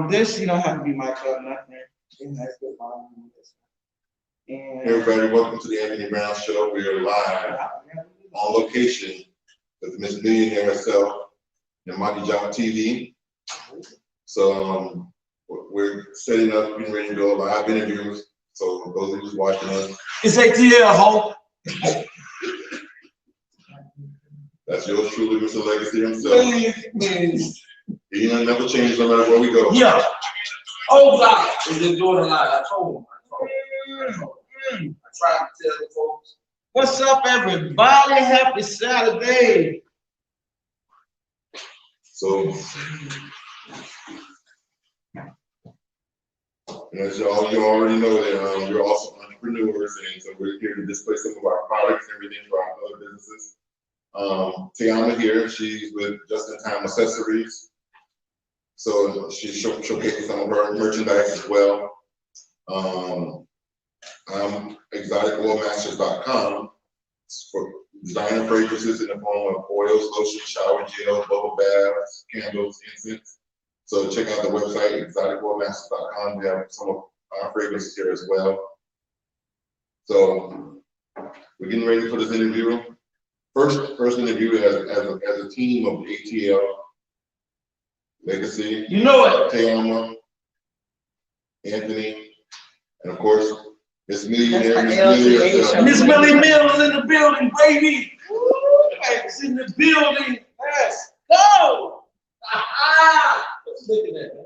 This you don't have to be my club, nothing. It has good volume on this. And Hey everybody, welcome to the Anthony Brown Show. We are live on location with Miss Millionaire herself and Monty John TV. So we're setting up, getting ready to do a live interviews. So those of you who's watching us, it's A.T.L. Hope. that's yours truly, Mr. Legacy himself. Please. He never changes no matter where we go. Yeah. Oh God, we've been doing a lot. I told him. I tried to tell the folks. What's up, everybody? Happy Saturday. So, as you already know that you're also entrepreneurs, and so we're here to display some of our products and everything for our other businesses. TeAma here, she's with Just in Time Accessories. So she's showcasing some of her merchandise as well. I'm ExoticOilMasters.com for designer fragrances in the form of oils, lotion, shower gel, bubble baths, candles, incense. So check out the website, ExoticOilMasters.com. We have some of our fragrances here as well. So we're getting ready for this interview. First interview as a team of A.T.L, Legacy, You know it. TeAma, Anthony, and of course, Miss Millionaire, That's Miss my Millie LTA herself. show. Miss Millie Mills in the building, baby. Woo, it's in the building. Let's go. What you looking at, man?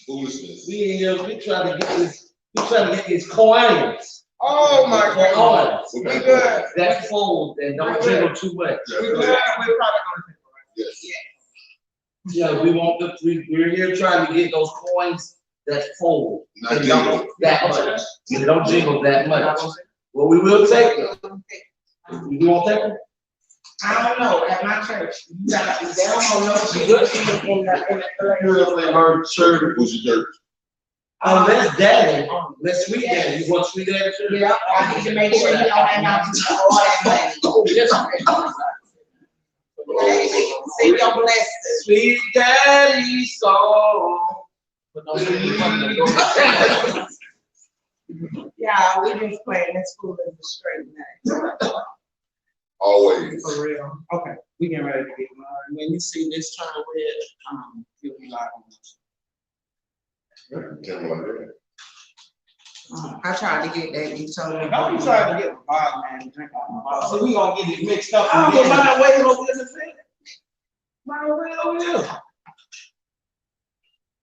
Foolishness. We in here, we trying to get these coins. Oh my God. Coins. We good. That fold and don't jiggle too much. Yeah, We good. We're probably gonna yes. Yeah, we're here trying to get those coins that fold. Not They jingle. don't that much. They don't jingle that much. Well, we will take them. You won't take them? I don't know, at my church, you got to, they don't know shit in the Who's your church? Oh, that's daddy. That's sweet daddy. You want sweet daddy too? Yeah, I need to make sure you don't have all that money. See your blessings. Sweet daddy song. Yeah, we just playing this school in the straight night. Always. For real. Okay, we getting ready to get married. When you see this turn red, you'll be live on this. I tried to get that, you told me. Don't be trying to get my bottle, man, and drink out my bottle. So we gonna get it mixed up. I don't mind waiting over there. Mind waiting over here.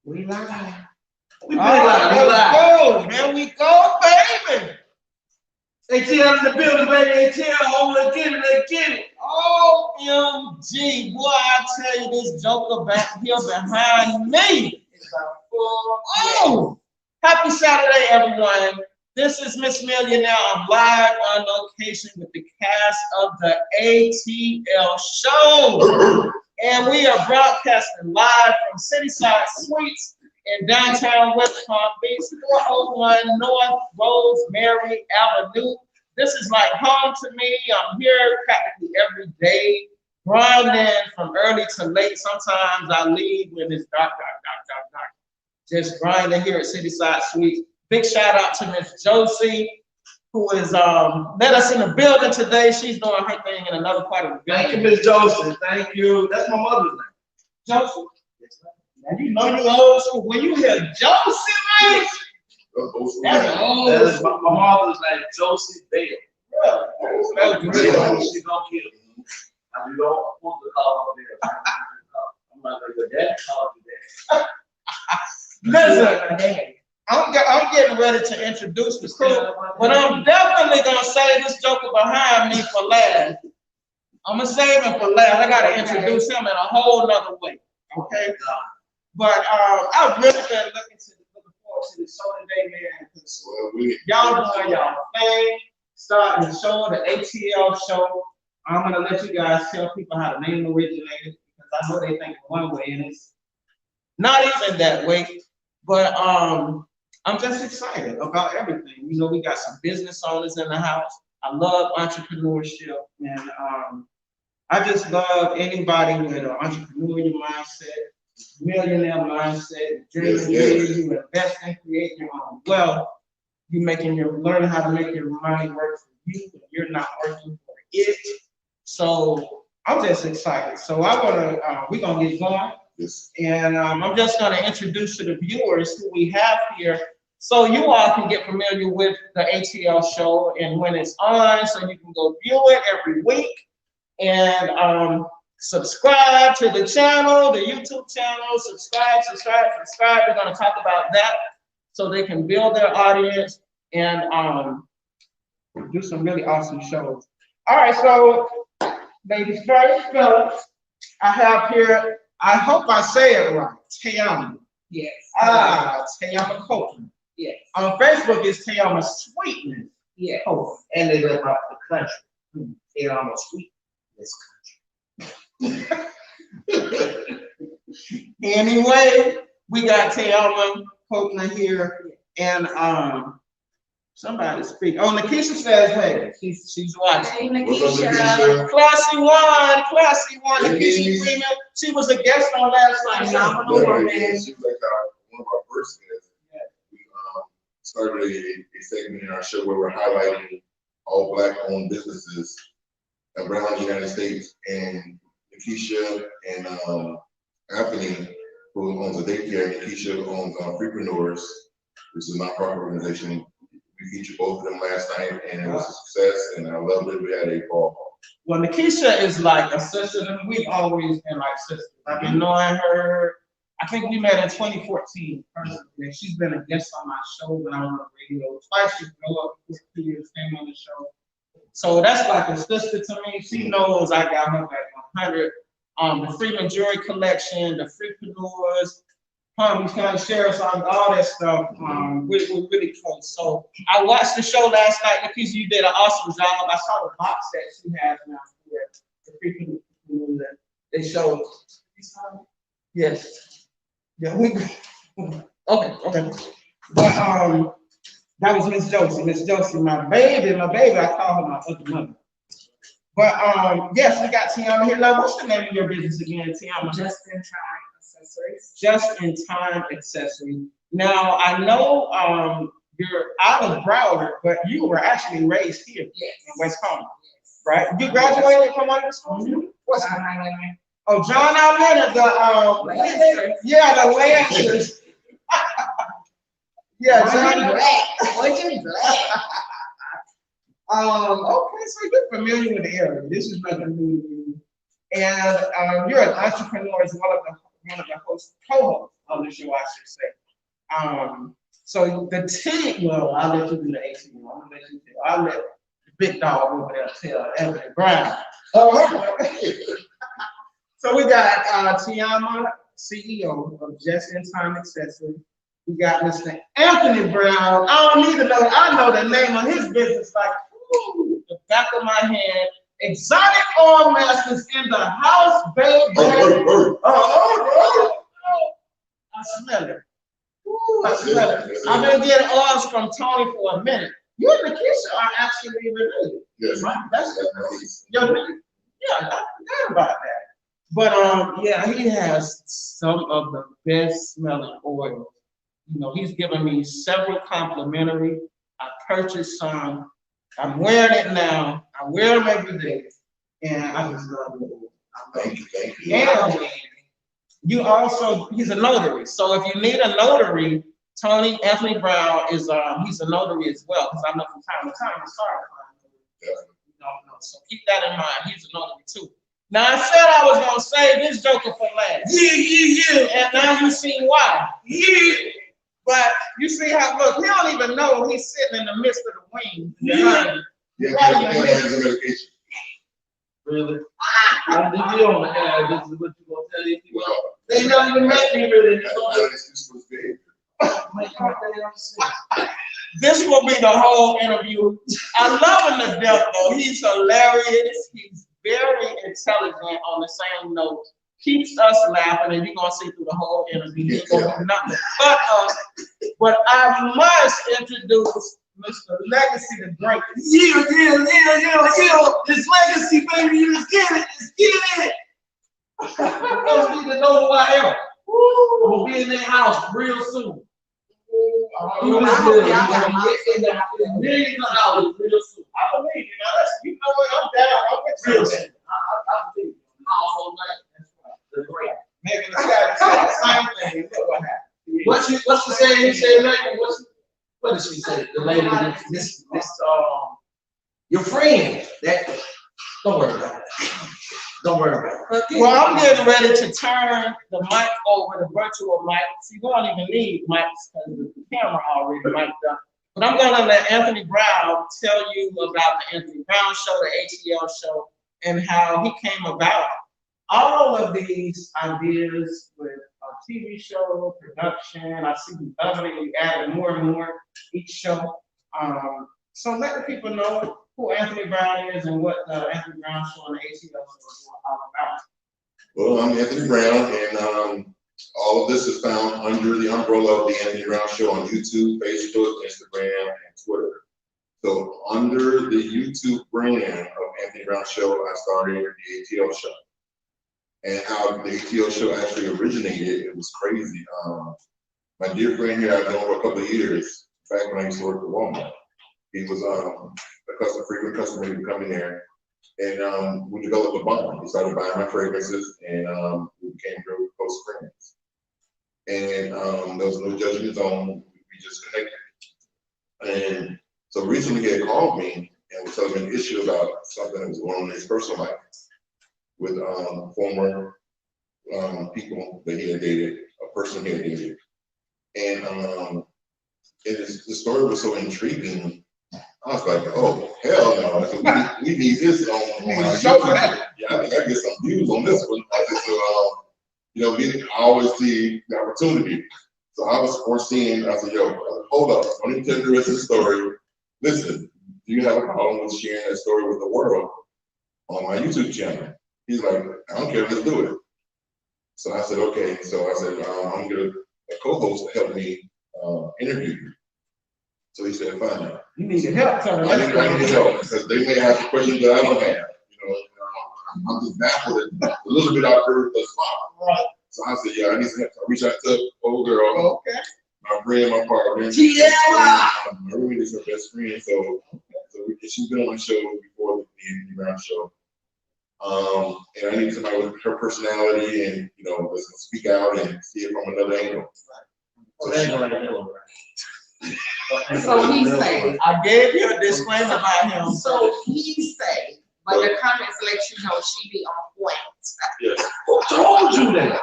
We live. We been live. We live. Go, there we go, baby. A.T.L in the building, baby. A.T.L over again and again. OMG, boy, I tell you, this joker back here behind me is a full. Oh, happy Saturday, everyone. This is Miss Millionaire. I'm live on location with the cast of the A.T.L show. And we are broadcasting live from Cityside Suites in downtown West Palm Beach, 401 North Rosemary Avenue. This is like home to me. I'm here practically every day, grinding from early to late. Sometimes I leave when it's dark. Just grinding here at Cityside Suites. Big shout out to Miss Josie, who is met us in the building today. She's doing her thing in another part of the building. Thank you, Miss Joseph. Thank you. That's my mother's name. Josie. Now you know you old school. When you hear Josie, man, that's old. That is my mother's name, Josie Bell. Yeah. She's gonna kill me. I mean, don't want to call her there. I'm not gonna go, Dad called you that. Listen, I'm getting ready to introduce the crew, but I'm definitely gonna save this joker behind me for last. I'm gonna save him for last. I gotta introduce him in a whole nother way. Okay. But I've really been looking forward to the show today, man. Because y'all doing y'all thing, starting the show, the A.T.L show. I'm gonna let you guys tell people how the name originated because I know they think one way and it's not even that way. But I'm just excited about everything. You know, we got some business owners in the house. I love entrepreneurship, and I just love anybody with an entrepreneurial mindset. millionaire mindset, dreaming Yes. big, you invest and create your own wealth. You learning how to make your money work for you, and you're not working for it. So I'm just excited. So we're gonna get going. Yes. And I'm just going to introduce to the viewers who we have here so you all can get familiar with the A.T.L show and when it's on, so you can go view it every week and subscribe to the channel, the YouTube channel, subscribe. We're going to talk about that so they can build their audience and do some really awesome shows. All right, so ladies first, fellas, I have here, I hope I say it right, TeAma. Yes. TeAma Copeland. Yes. On Facebook, it's TeAma Sweetness. Yes. Copeland. And they live out the country. TeAma Sweetness country. Anyway, we got TeAma Copeland here, and somebody speak. Oh, Nikisha says, hey, she's watching. Hey, What's up, Nikisha. Nikisha? Classy one. Nikisha Freeman. She was a guest on last night. Phenomenal woman. She's like one of our first guests. We started a segment in our show where we're highlighting all Black-owned businesses around the United States. And Nikisha and Anthony, who owns a daycare, Nikisha owns Freepreneurs, which is a nonprofit organization. We featured both of them last night, and it was a success, and I loved it. We had a ball. Well, Nikisha is like a sister, and we've always been like sisters. I've been knowing her. I think we met in 2014 personally. She's been a guest on my show when I was on the radio twice. She grew up for 2 years, came on the show. So that's like a sister to me. She knows I got her back 100. The Freeman Jewelry Collection, the Freepreneurs, Palm Beach County Sheriff's Office, all that stuff. We're really close. So I watched the show last night. Nikisha, you did an awesome job. I saw the box set she has now for the Freepreneurs that they showed. Yes. Yeah, okay. But that was Miss Josie. Miss Josie, my baby, I call her my other mother. But yes, we got TeAma here. Now, what's the name of your business again, TeAma? Just in Time Accessories. Just in Time Accessories. Now, I know you're out of Broward, but you were actually raised here in West Palm, right? You graduated from one of the schools? What's John Oh, John Allen, the Lancers. Yeah, John. Black. Okay, so you're familiar with the area. This is nothing new to you. And you're an entrepreneur as one of the co-hosts on the show, I should say. So the team, well, I'll let you do the A.T.L. I'll let the big dog over there tell Anthony Brown. So we got TeAma, CEO of Just in Time Accessories. We got Mr. Anthony Brown. I don't need to know. I know the name of his business like the back of my hand. Exotic Oil Masters in the house, baby. I smell it. I smell it. I've been getting oils from Tony for a minute. You and Nikisha are actually related. Yes. Right? That's your name. Yeah, I forgot about that. But yeah, he has some of the best smelling oils. You know, he's given me several complimentary. I purchased some. I'm wearing it now. I wear them every day, and I just love it. Thank you. And you also, he's a notary. So if you need a notary, Anthony Brown is he's a notary as well. Because I know from time to time it's hard to find a notary. So keep that in mind. He's a notary too. Now I said I was gonna save this joker for last. Yeah. And now you see why. Yeah. But you see how, look, he don't even know he's sitting in the midst of the wings. Yeah. Really? I'm the deal on the air. This is what you gonna tell these people. They don't even make me really. This will be the whole interview. I love him to death though. He's hilarious. He's very intelligent on the same note. Keeps us laughing, and you're gonna see through the whole interview. He's gonna do nothing but I must introduce Mr. Legacy the Great. Yeah. This Legacy, baby, let's get it. I don't need to know who I am. I'm gonna be in their house real soon. Millions of dollars real soon. I believe you know. You know what? I'm down. I'm with you. Real soon. I believe you. Also, they're great. Maybe the same thing. Look what happened. What's she saying? He said, what did she say? The lady, this, your friend. Don't worry about it. Don't worry about it. Well, I'm getting ready to turn the mic over, the virtual mic. See, we don't even need mics because the camera already mic'd up. But I'm going to let Anthony Brown tell you about the Anthony Brown Show, the A.T.L show, and how he came about all of these ideas with a TV show, production. I see you doubling, you adding more and more each show. So let the people know who Anthony Brown is and what the Anthony Brown Show and the A.T.L show is all about. Well, I'm Anthony Brown, and all of this is found under the umbrella of the Anthony Brown Show on YouTube, Facebook, Instagram, and Twitter. So under the YouTube brand of Anthony Brown Show, I started the A.T.L show. And how the A.T.L show actually originated, it was crazy. My dear friend here, I've known for a couple of years, back when I used to work at Walmart. He was a frequent customer. He would come in there, and we developed a bond. He started buying my fragrances, and we became real close friends. And there was no judgment zone. We just connected. And so recently, he had called me and was telling me an issue about something that was going on in his personal life with former people that he had dated, a person he had dated. And the story was so intriguing. I was like, oh, hell no. I said, we need this on show YouTube. Yeah, I think I get some views on this one. I said, so, I always see the opportunity. So I was foreseeing, I said, yo, hold up. Let me tell you the rest of the story. Listen, do you have a problem with sharing that story with the world on my YouTube channel? He's like, I don't care, let's do it. So I said, okay. So I said, I'm gonna get a co-host to help me interview you. So he said, fine. You needed help, son. I need help because they may have questions that I don't have. I'm just baffled at a little bit out there the spot. Right. So I said, yeah, I need some help. So I reached out to old girl, Okay. my friend, my partner. TeAma. My roommate is her best friend. So she's been on my show before the Anthony Brown Show. And I need somebody with her personality and that's gonna speak out and see it from another angle. So he say, I gave you a disclaimer about him. so he say, but the comments let you know she be on point. Yes. Who told you that?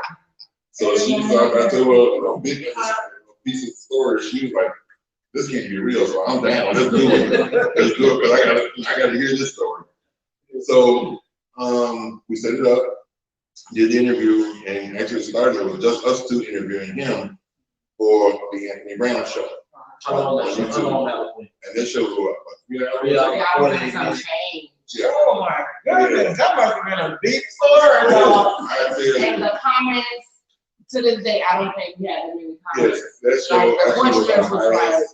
So I told her a big piece of story. She was like, "This can't be real." So I'm down. Let's do it. Let's do it because I gotta hear this story. So we set it up, did the interview, and actually started with just us two interviewing him for the Anthony Brown Show. On YouTube. And this show blew up. Yeah, I was some change. Yeah. Oh my goodness, that must have been a deep story. I tell And you, the comments, to this day, I don't think we had that many comments. yes, that show Like, the actually was questions was like,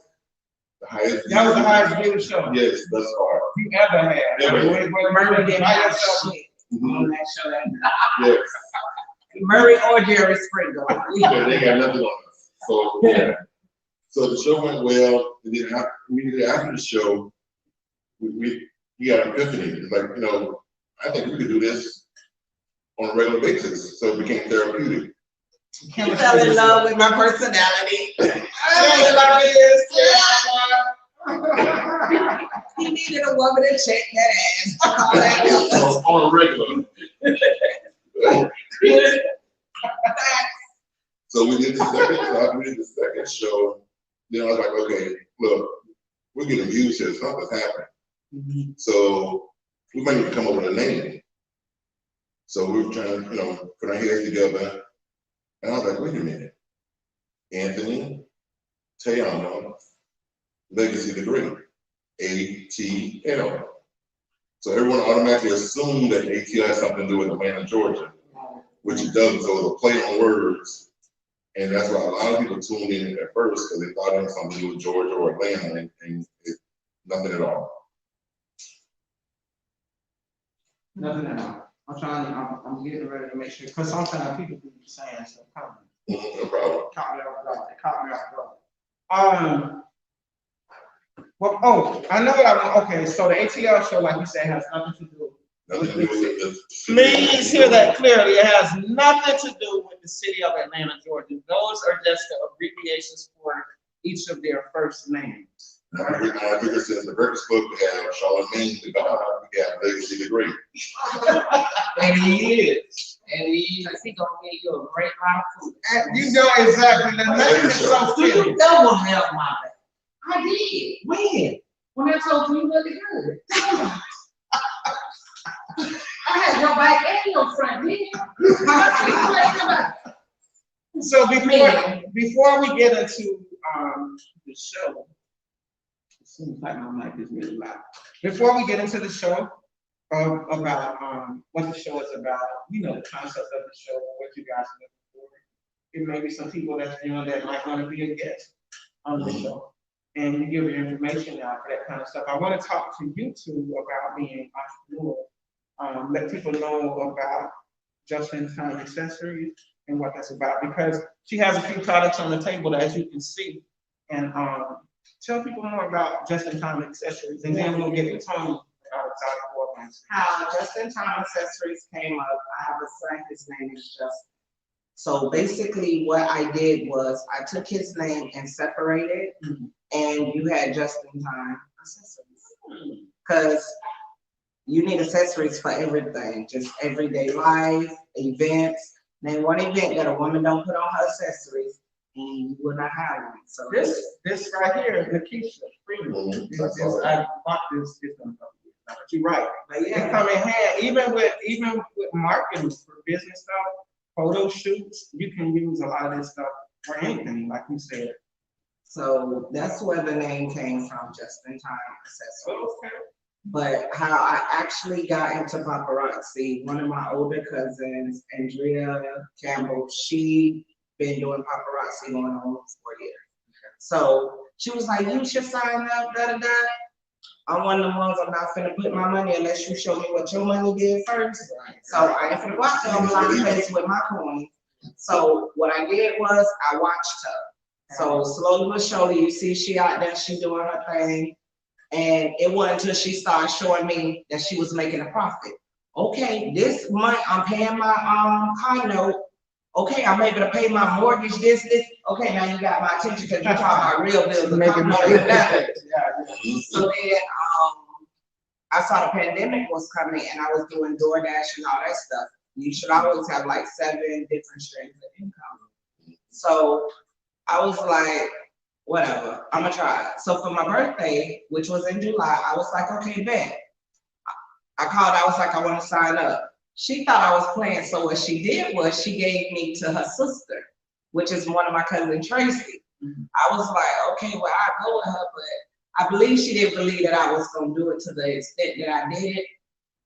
the highest. That was the highest viewed show Yes, thus far. you ever had. Ever. Murray didn't By have yourself. shit Mhm. on that show. Yes. Murray or Jerry Springer. Yeah, they got nothing on us. So yeah. So the show went well, and then immediately after the show, we got an epiphany. It's like, I think we could do this on a regular basis. So it became therapeutic. He fell in love with my personality. He needed a woman to check that ass. On a regular. So we did the second show. Then I was like, okay, look, we're getting views here. Something's happening. So we might need to come up with a name. So we were trying to, put our heads together. And I was like, wait a minute. Anthony, TeAma, Legacy the Great, A.T.L. So everyone automatically assumed that A.T.L has something to do with Atlanta, Georgia, which it doesn't. So it was a play on words. And that's why a lot of people tuned in at first because they thought it had something to do with Georgia or Atlanta, and it's nothing at all. Nothing at all. I'm getting ready to make sure, because sometimes people be saying stuff coming. No problem. Caught me off guard. It caught me off guard. Well, oh, I know what I want. Okay, so the ATL show, like you said, has nothing to do. Nothing to do with the. Please hear that clearly. It has nothing to do with the city of Atlanta, Georgia. Those are just the abbreviations for each of their first names. I figure since the Breakfast Club, we have Charlemagne the God, we have Legacy the Great. And he is. And he gonna give you a great lot of food. And you know exactly. The name is so You silly. double held my back. I did. When? When I told you really good. I had your back and your front, didn't you? So before we get into the show, it seems like my mic is really loud. Before we get into the show about what the show is about, you know, the concept of the show, what you guys are looking for. It may be some people that's viewing that might want to be a guest on the show, and you give your information out for that kind of stuff. I want to talk to you two about being entrepreneurs. Let people know about just-in-time accessories and what that's about, because she has a few products on the table, as you can see, and tell people more about just-in-time accessories, and then we'll get to Tony How just-in-time accessories came up. I have a son, his name is Justin. So basically what I did was I took his name and separated, and you had just-in-time accessories. Because you need accessories for everything, just everyday life, events. Name one event that a woman don't put on her accessories, and you will not have one. So this right here, Lakeisha Freeman. I bought this different. But you're right. but yeah, It come in hand, even with marketing for business stuff, photo shoots. You can use a lot of this stuff for anything, like you said. so that's where the name came from, just-in-time accessories. Okay. But how I actually got into paparazzi, one of my older cousins, Andrea Campbell, she been doing paparazzi going on for 4 years. So she was like, you should sign up, da-da-da. I'm one of the ones, I'm not finna put my money unless you show me what your money did first. So I ain't finna go out there on blind place with my coins. So what I did was I watched her. So slowly but surely, you see she out there, she doing her thing. And it wasn't until she started showing me that she was making a profit. Okay, this month I'm paying my car note. Okay, I'm able to pay my mortgage, this. Okay, now you got my attention because you're talking about real bills. The car note is nothing. So then I saw the pandemic was coming and I was doing DoorDash and all that stuff. You should always have like 7 different streams of income. So I was like, whatever, I'm gonna try it. So for my birthday, which was in July, I was like, okay, bet. I called, I was like, I want to sign up. She thought I was playing, so what she did was she gave me to her sister, which is one of my cousin Tracy. I was like, okay, well, I'll go with her, but I believe she didn't believe that I was gonna do it to the extent that I did it.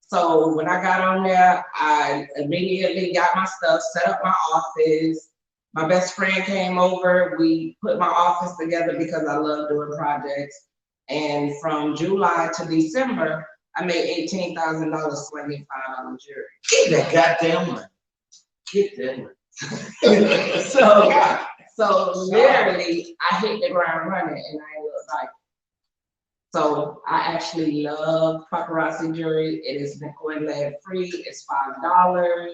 So when I got on there, I immediately got my stuff, set up my office. My best friend came over, we put my office together because I love doing projects. And from July to December, I made $18,000 swinging $5 jewelry. Get that goddamn money. Get that money. So literally, I hit the ground running and I look like. So I actually love paparazzi jewelry. It is nickel and lead free. It's $5.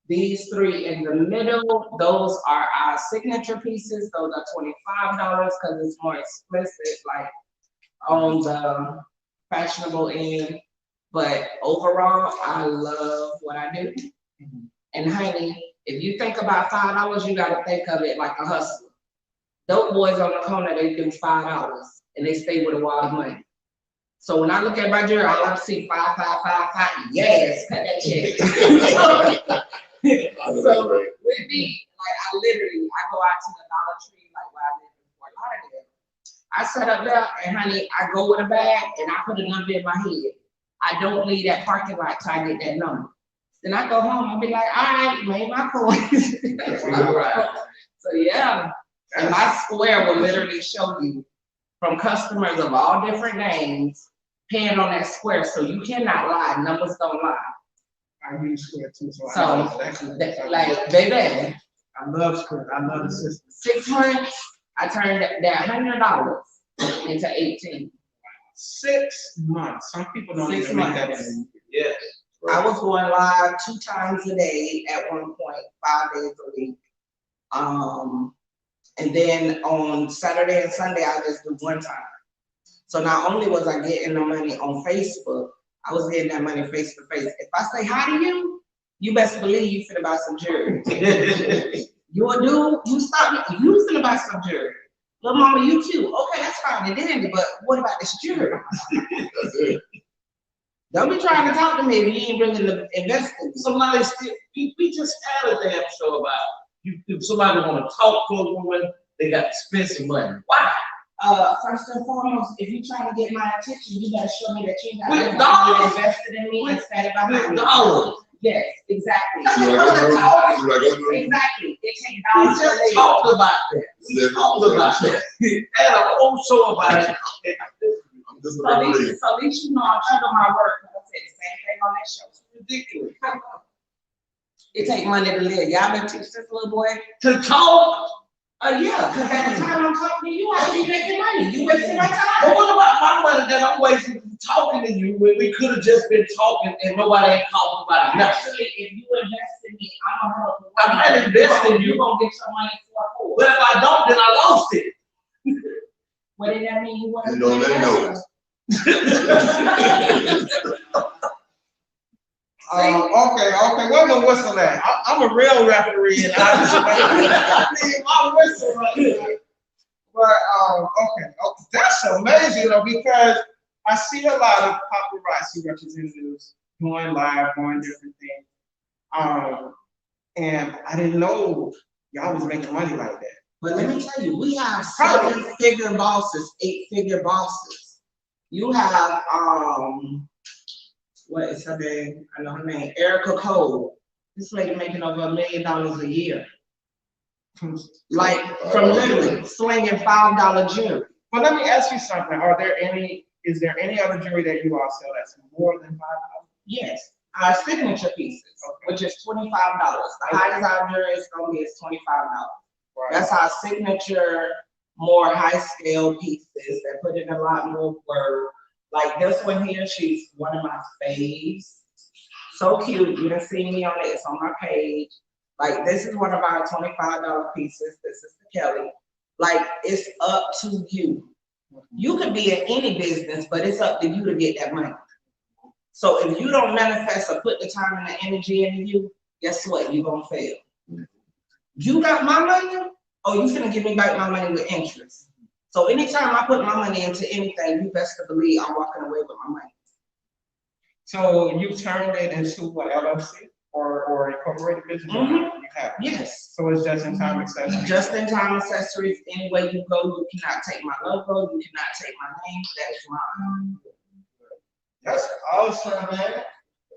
These 3 in the middle, those are our signature pieces. Those are $25 because it's more explicit, like on the fashionable end. But overall, I love what I do. And honey, if you think about $5, you gotta think of it like a hustler. Dope boys on the corner, they do $5 and they stay with a wad of money. So when I look at my jewelry, I like to see 5, 5, 5, 5. Yes, cut that check. So with me, like I go out to the Dollar Tree, like where I live in Fort Lauderdale. I set up there and honey, I go with a bag and I put a number in my head. I don't leave that parking lot till I get that number. Then I go home, I'll be like, all right, made my coins. So yeah, and my square will literally show you from customers of all different names paying on that square. So you cannot lie, numbers don't lie. I use Square too, So, like, baby, I love school. I love the system. 6 months, I turned that $100 into 18. 6 months. Some people don't 6 even make that months. in. Yes. I was going live 2 times a day at one point, 5 days a week. And then on Saturday and Sunday, I just do 1 time. So not only was I getting the money on Facebook, I was getting that money face to face. If I say hi to you, you best believe you finna buy some jewelry. You a dude, you stop me, you finna buy some jewelry. Little mama, you too. Okay, that's fine and dandy, but what about this jewelry? That's it. Don't be trying to talk to me if you ain't bringing the investment. Somebody still, we just had a damn show about you. If somebody want to talk to a woman, they got to spend some money. Why? First and foremost, if you're trying to get my attention, you gotta show me that you got With you dollars. invested in me instead of With behind me. dollars. Yes, exactly. You like us, you like us, Exactly. It takes We dollars to just live. talked about that. We talked about that. Had a whole show about it. I'm just So a at regular. least you know I'm true to my work. I said the same thing on that show. It's ridiculous. It take money to live. Y'all been teach this little boy? To talk. Yeah, because at the time I'm talking to you, I be making money. You wasting my But time. what about my money that I'm wasting talking to you when we could have just been talking and nobody ain't talking about nothing? Actually, if you invest in me, I'm gonna help you. I'm not investing in you. You're gonna get your money for But if I don't, then I lost it. what did that mean? You want And don't let me know it. Okay. Where my whistle at? I'm a real referee, and I need my whistle right now. But okay, that's amazing though, because I see a lot of paparazzi representatives going live, going different things. And I didn't know y'all was making money like that. But let me tell you, we have 7-figure bosses, 8-figure bosses. You have what is her name? I know her name, Erica Cole. This lady making over $1 million a year. Like from literally slinging $5 jewelry. But let me ask you something. Is there any other jewelry that you all sell that's more than $5? Yes, our signature pieces, which is $25. The highest our jewelry is gonna be is $25. Right. That's our signature, more high scale pieces that put in a lot more work. Like this one here, she's one of my faves. So cute, you done seen me on it, it's on my page. Like this is one of our $25 pieces, this is the Kelly. Like it's up to you. You could be in any business, but it's up to you to get that money. So if you don't manifest or put the time and the energy into you, guess what, you're gonna fail. You got my money, or you finna give me back my money with interest. So anytime I put my money into anything, you best to believe I'm walking away with my money. So you turned it into what, LLC or incorporated business? Mhm. You have. Yes. So it's just in time accessories. Just in time accessories, anywhere you go, you cannot take my logo, you cannot take my name, that is mine. That's awesome, man.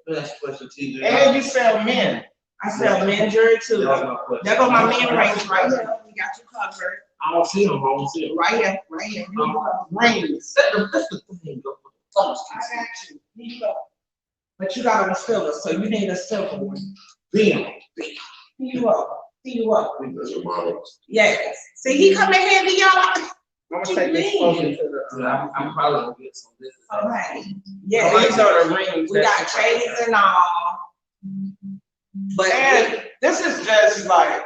That's question, TJ. And you sell men. I sell men jewelry too. That was my question. There go my men rings right here. We got you covered. I don't see them. I don't see them. Right here, right here. Rings. That's the thing. I got you. Here you go. But you got on silver, so you need a silver one. Damn. Here you go. Here you go. That's your model. Yes. See, he coming handy, y'all. I'm gonna take this closer to the. I'm probably gonna get some business. Okay. Yeah. These are the rings. We got chains and all. But And this is just like,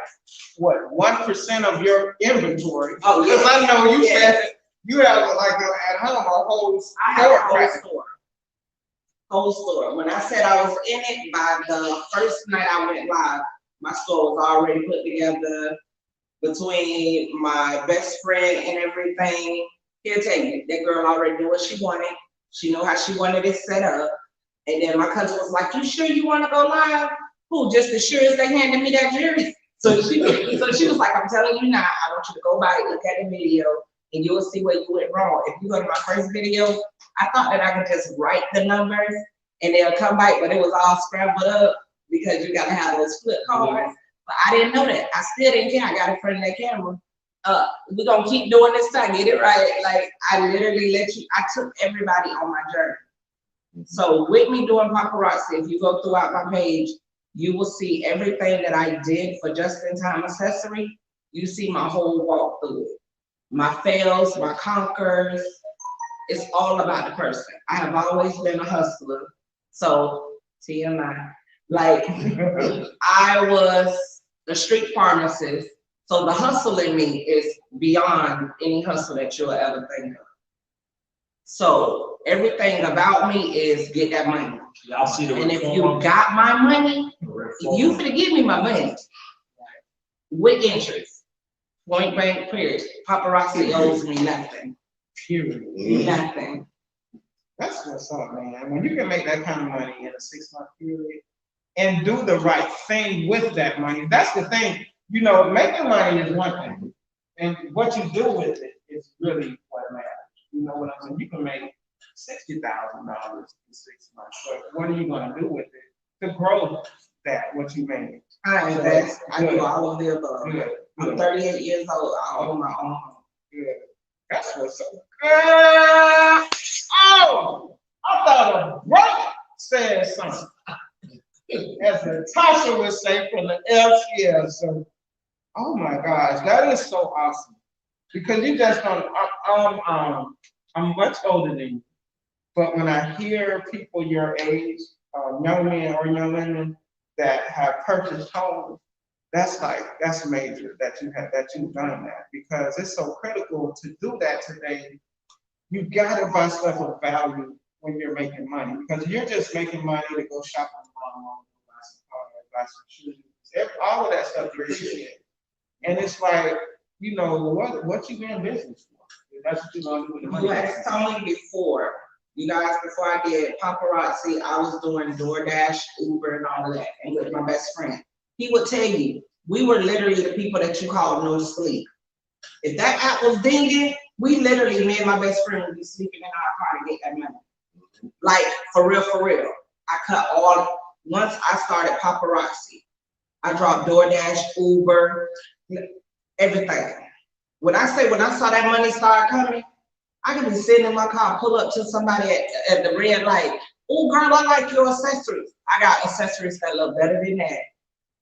what, 1% of your inventory? Oh, yeah. Because I know you Yeah. said you have like at home a whole I have a store. whole store. Whole store. When I said I was in it, by the first night I went live, my store was already put together between my best friend and everything. He'll tell you, that girl already knew what she wanted. She knew how she wanted it set up. And then my cousin was like, you sure you want to go live? Who, just as sure as they handed me that jewelry? So she was like, I'm telling you now, I want you to go back, look at the video, and you'll see where you went wrong. If you go to my first video, I thought that I could just write the numbers and they'll come back, but it was all scrambled up because you gotta have those flip cards. But I didn't know that. I still didn't care. I got in front of that camera. We're gonna keep doing this till I get it right. Like I literally I took everybody on my journey. So with me doing paparazzi, if you go throughout my page, you will see everything that I did for just-in-time accessory. You see my whole walk through it. My fails, my conquers, it's all about the person. I have always been a hustler. So, TMI, like, I was the street pharmacist. So the hustle in me is beyond any hustle that you'll ever think of. So everything about me is get that money. Y'all see the And if you got my money, you finna give me my money. With interest. Point blank, period. Paparazzi owes me nothing. Period. Nothing. That's what's up, man. When you can make that kind of money in a 6-month period and do the right thing with that money, that's the thing. You know, making money is one thing, and what you do with it is really what matters. You know what I'm saying? You can make $60,000 in 6 months, but what are you gonna do with it to grow that, what you made? I invest. I do all of the above. Good. I'm 38 years old. I own my own home. Good. That's what's up. Oh, I thought a break said something. As Natasha would say from the LCL. So, oh my gosh, that is so awesome. Because you just don't, I'm much older than you. But when I hear people your age, young men or young women that have purchased homes, that's major that you've done that, because it's so critical to do that today. You gotta buy stuff of value when you're making money, because you're just making money to go shopping around, buy some cars, buy some shoes, all of that stuff you're doing. And it's like, you know, what you in business for? That's what you're gonna do with the money. You asked Tony before. You guys, before I did paparazzi, I was doing DoorDash, Uber, and all of that, and with my best friend. He would tell you, we were literally the people that you call no sleep. If that app was dinging, we literally, me and my best friend would be sleeping in our car to get that money. Like, for real, for real. I cut once I started paparazzi, I dropped DoorDash, Uber, everything. When I saw that money start coming, I could be sitting in my car, pull up to somebody at the red light. Oh, girl, I like your accessories. I got accessories that look better than that.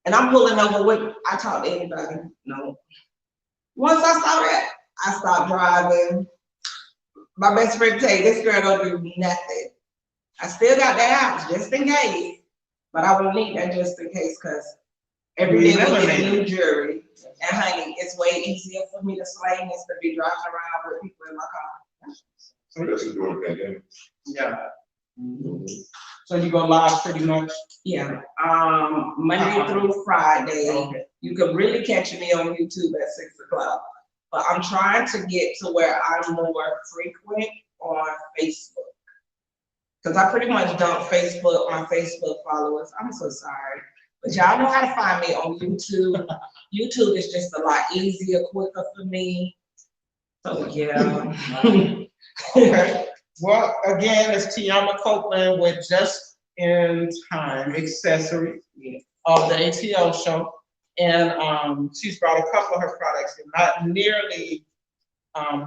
And I'm pulling over with, I talk to anybody, no. Once I saw that, I stopped driving. My best friend tell you, this girl don't do nothing. I still got the house just in case, but I would need that just in case, because every day we get a new jury. And honey, it's way easier for me to slay than to be driving around with people in my car. So that's a good thing. Yeah. Mm-hmm. So you go live pretty much? Yeah. Monday through Friday. Okay. You can really catch me on YouTube at 6 o'clock. But I'm trying to get to where I'm more frequent on Facebook. Because I pretty much dump my Facebook followers. I'm so sorry. But y'all know how to find me on YouTube. YouTube is just a lot easier, quicker for me. So yeah. Okay. Well, again, it's TeAma Copeland with Just in Time Accessories of the A.T.L show. And she's brought a couple of her products in, not nearly,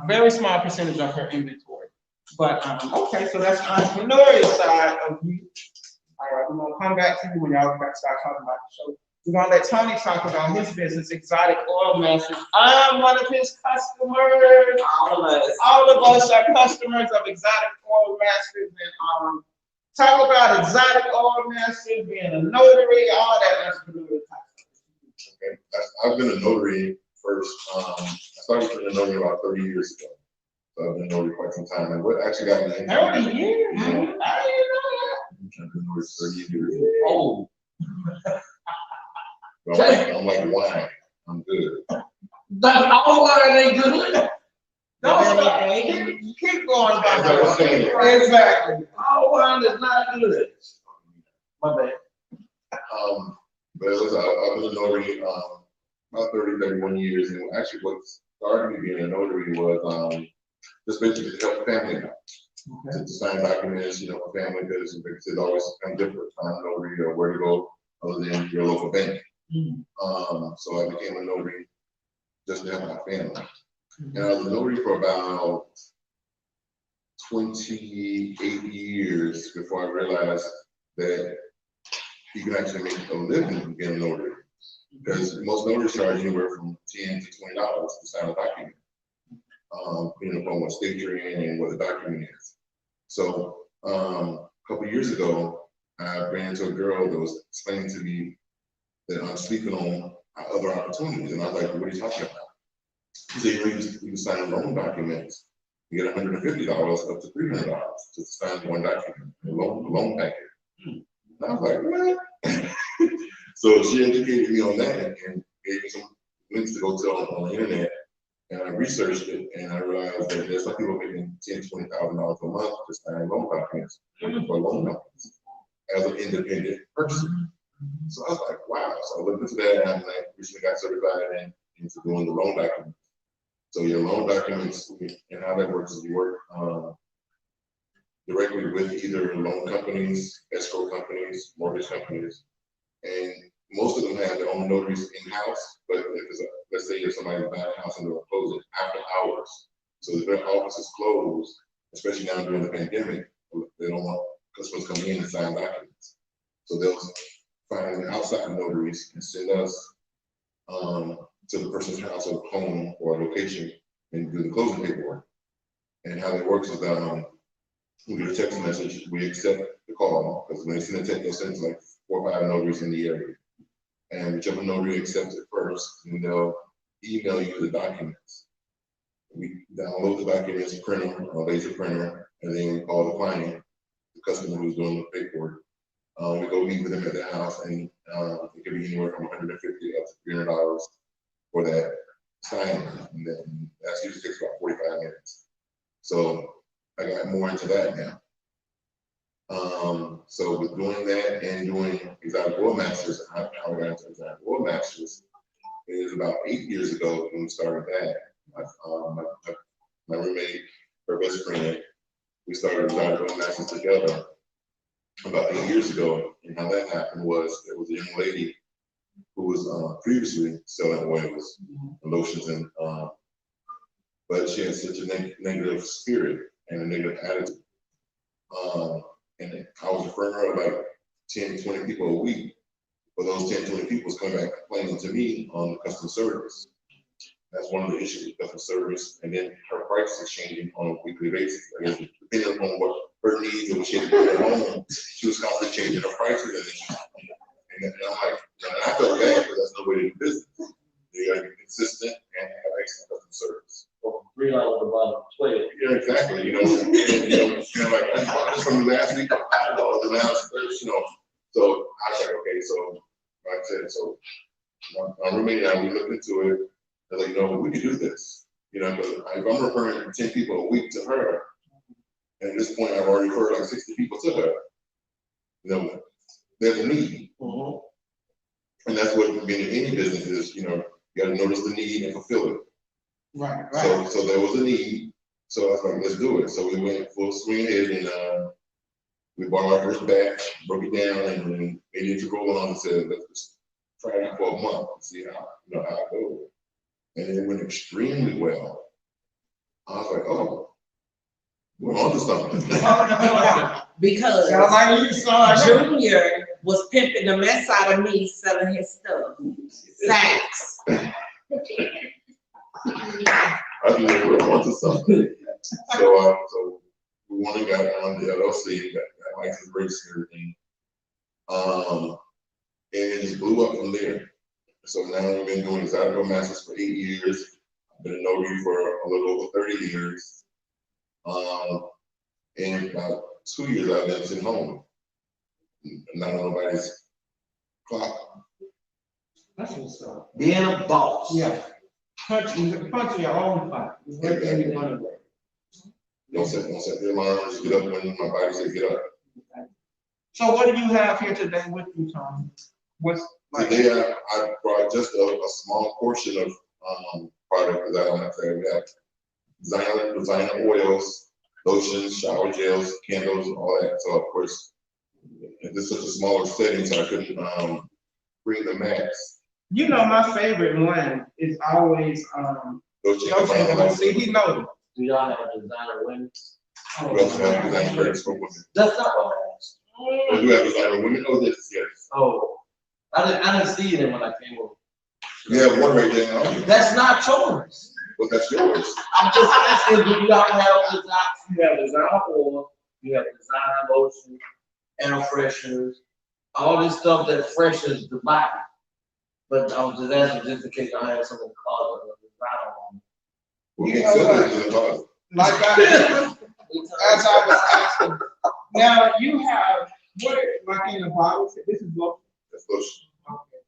very small percentage of her inventory. But okay, so that's the entrepreneurial side of you. All right, we're gonna come back to you when y'all start talking about the show. We're gonna let Tony talk about his business, Exotic Oil Masters. I'm one of his customers. All of us are customers of Exotic Oil Masters, and talk about Exotic Oil Masters, being a notary, all that entrepreneurial type. Okay, I've been a notary first. I started being a notary about 30 years ago. So I've been a notary quite some time. And what actually got me into 30 years? Yeah. I didn't know that. I've been a notary 30 years. Oh. I'm like wine. I'm good. All wine ain't good. Don't stop. Keep going. As I was saying. Exactly. All wine is not good. My bad. But it was, I've been a notary about 30, 31 years. And actually what started me being a notary was just basically to help family out. Okay. To sign documents, you know, for family, because it's always kind of different to find a notary or where to go other than your local bank. Mm-hmm. So I became a notary just to help my family. Mm-hmm. And I was a notary for about 28 years before I realized that you can actually make a living being a notary. Because most notaries charge anywhere from $10 to $20 to sign a document, depending upon what state you're in and what the document is. So a couple of years ago, I ran into a girl that was explaining to me that I'm speaking on other opportunities, and I was like, "What are you talking about?" She said, "You can sign loan documents. You get $150 up to $300 to sign one document, a loan packet." And I was like, "What?" So she educated me on that and gave me some links to go to on the internet. And I researched it, and I realized that there's some people making $10,000 to $20,000 a month to sign loan documents for loan documents as an independent person. So I was like, wow. So I looked into that, and I recently got certified into doing the loan documents. So your loan documents, and how that works is you work directly with either loan companies, escrow companies, mortgage companies, and most of them have their own notaries in-house, but let's say if somebody buys a house and they'll close it after hours. So if their office is closed, especially now during the pandemic, they don't want customers coming in and sign documents. So they'll find outside notaries and send us to the person's house or home or location and do the closing paperwork. And how that works is we get a text message, we accept the call, because when they send a text, they'll send like 4 or 5 notaries in the area. And whichever notary accepts it first, and they'll email you the documents. We download the documents, print them on a laser printer, and then we call the client, the customer who's doing the paperwork. We go meet with them at the house, and it can be anywhere from $150 up to $300 for that signing. And then that usually takes about 45 minutes. So I got more into that now. So with doing that and doing Exotic World Masters, how I got into Exotic World Masters is about 8 years ago when we started that. My roommate, her best friend, we started Exotic World Masters together about 8 years ago. And how that happened was there was a young lady who was previously selling oils and lotions, and but she had such a negative spirit and a negative attitude. And I was referring her like 10, 20 people a week, but those 10, 20 people was coming back complaining to me on the customer service. That's one of the issues with customer service. And then her price is changing on a weekly basis. I guess depending on what her needs and what she had to do at home, she was constantly changing her prices. And I'm like, and I felt bad because that's no way to do business. You gotta be consistent and have excellent customer service. $3 about 12. Yeah, exactly. You know, like I from last week, the last, So I was like, okay, so like I said, so my roommate and I, we looked into it. They're like, we could do this. Because if I'm referring 10 people a week to her, and at this point I've already referred like 60 people to her. There's a need. And that's what being in any business is. You got to notice the need and fulfill it. Right. So there was a need. So I was like, let's do it. So we went full swing ahead, and we bought our first batch, broke it down, and made it to roll on and said, let's just try it out for a month and see how it goes. And it went extremely well. I was like, oh, we're on to something. Because Junior was pimping the mess out of me selling his stuff. Sacks. I think we're on to something. So we went and got on the LLC, got license rates and everything. And it just blew up from there. So now we've been doing Exotic World Masters for 8 years. I've been a notary for a little over 30 years. And about 2 years I've been sitting home. Not on nobody's clock. That's what's up. Being a boss. Yeah. Punching your own clock. Don't set the alarm, just get up when my body says get up. So what do you have here today with you, Tom? Today I brought just a small portion of product, because I don't have to say we have designer oils, lotions, shower gels, candles, all that. So of course, this is such a smaller setting, so I couldn't bring the max. My favorite one is always see, he knows. Do y'all have designer women? We also have designer shirts for women. That's not what We do have designer women. Oh, yes, yes. Oh, I didn't see it when I came over. You have one right there now. That's not yours. Well, that's yours. I'm just asking, do you not have design? You have designer oil, you have designer lotion, air fresheners, all this stuff that freshens the body. But I was just asking just in case I have some of the color of the designer on. We You can know sell what? it to the closet. Like as I was asking, now you have, what, like in the bottle, this is lotion. That's lotion. Okay.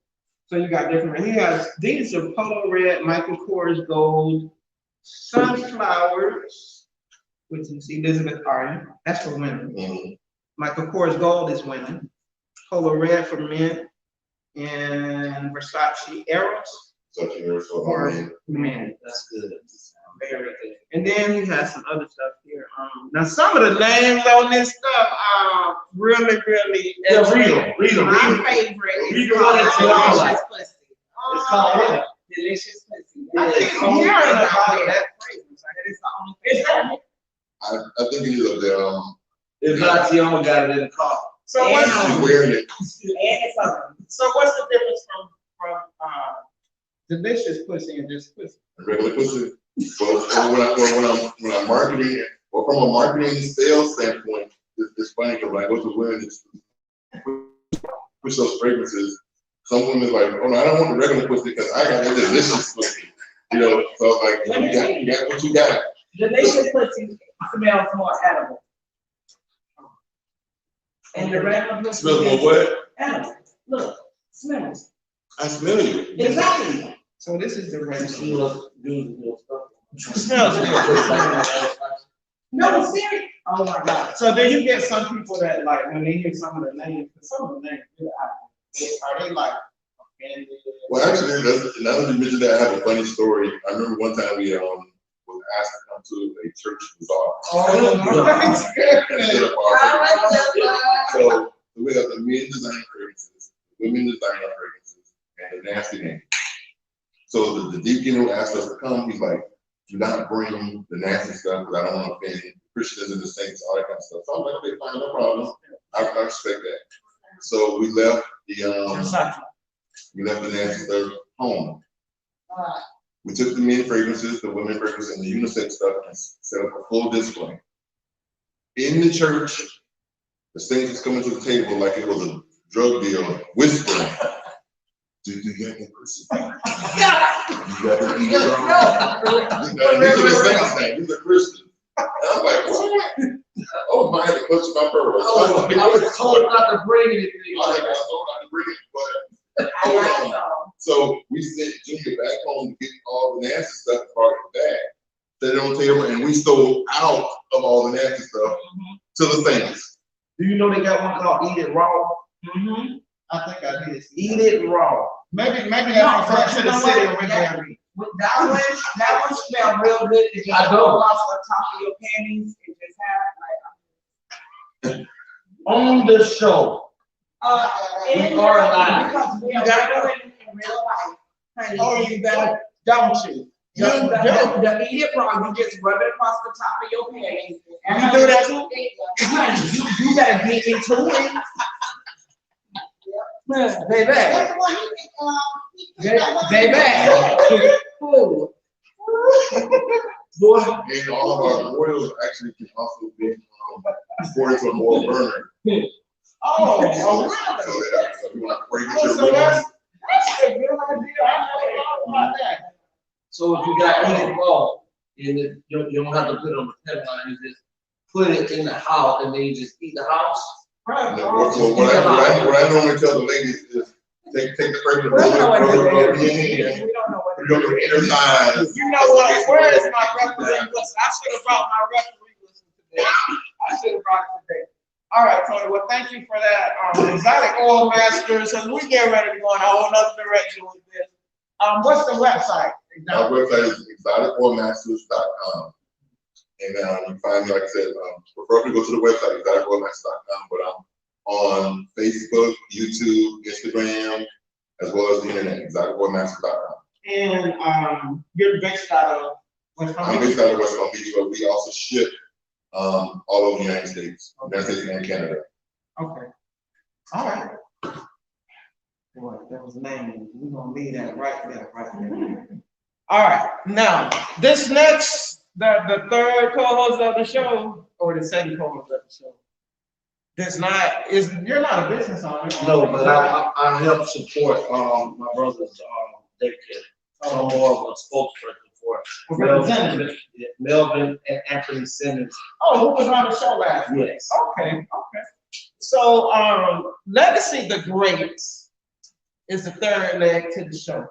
So you got different, he has, these are Polo Red, Michael Kors Gold, Sunflowers, which is Elizabeth Arden, that's for women. Mm-hmm. Michael Kors Gold is women. Polo Red for men, and Versace Eros Such a year, so for I mean, men. That's good. Very good. And then he has some other stuff here. Now some of the names on this stuff are really. Yeah, read them. My favorite Read is the one that you called like. Delicious Pussy. It's called what? Delicious Pussy. I think I'm hearing about that fragrance. It's the only Is that? I think it is up there. If not, TeAma got it in the car. So And, what's She's wearing it. And it's what's the difference from delicious pussy and just pussy? Regular pussy. So when I'm marketing, or from a marketing sales standpoint, it's funny because when I go to women, it's push those fragrances. Some women like, oh no, I don't want the regular pussy because I got the delicious pussy. You know, so like you got what you got. Delicious Pussy smells more edible. And the regular pussy Smells more what? edible. Look, smells. I smell you. Exactly. So this is the regular. It Smells good. No, serious. Oh my God. So then you get some people that like when they hear some of the names, some of the names are they like offended? Well, actually, now that you mentioned that, I have a funny story. I remember one time we was asked to come to a church bazaar. Oh my So we have the men designer fragrances, women designer fragrances, and the nasty name. So the deacon who asked us to come, he's like, do not bring the nasty stuff because I don't want to offend Christians and the saints, all that kind of stuff. So I'm like, okay, fine, no problem. I respect that. So we left the nasty stuff home. We took the men fragrances, the women fragrances, and the unisex stuff and set up a full display. In the church, the saints was coming to the table like it was a drug deal, whispering, do you get that pussy? You got to eat it wrong. These are the saints now, these are Christians. And I'm like, what? Oh, I had to clutch my pearls. I was told not to bring anything. I was told not to bring it, but hold on. So we sent Junior back home to get all the nasty stuff brought it back, set it on the table, and we stole out of all the nasty stuff to the saints. Do you know they got one called Eat It Raw? I think I did. Eat It Raw. Maybe that's referring to the city originally. That one smelled real good. If you I go know. off the top of your panties and just have like. On the show. In We are alive. because we are doing in real life, honey. Oh, you better, don't you? The Eat It Raw, you just rub it across the top of your panties. And You do that too? honey, you better get into it. Baby. Baby. Ooh. Boy. And all of our oils actually can also be poured into an oil burner. Oh, really? So we want to break Oh, your so that's rhythm. a good idea. I never thought about that. So if you got Eat It Raw, and you don't have to put it on the headline, you just put it in the house and then you just eat the house. Right. So what I normally tell the ladies is take the pregnant We don't know what roll to it do. in, We don't know what to go to the inner thighs. You know what? Where is my referee list? I should have brought my referee list today. I should have brought it today. All right, Tony. Well, thank you for that. Exotic Oil Masters, and we get ready to go in a whole other direction with this. What's the website? Our website is exoticoilmasters.com. And you can find me, like I said, preferably go to the website, exoticoilmasters.com, but I'm on Facebook, YouTube, Instagram, as well as the internet, exoticoilmasters.com. And you're based out of West Palm I'm Beach? based out of West Palm Beach, but we also ship all over the United States and Canada. Okay. All right. Boy, that was name. We're gonna leave that right there, right there. All right. Now, this next, the third co-host of the show, or the second co-host of the show, you're not a business owner. No, but I help support my brother's daycare. I'm more of a spokesperson for Melvin and Anthony Simmons. Oh, who was on the show last week? Yes. Okay, okay. So, Legacy the Great is the third leg to the show,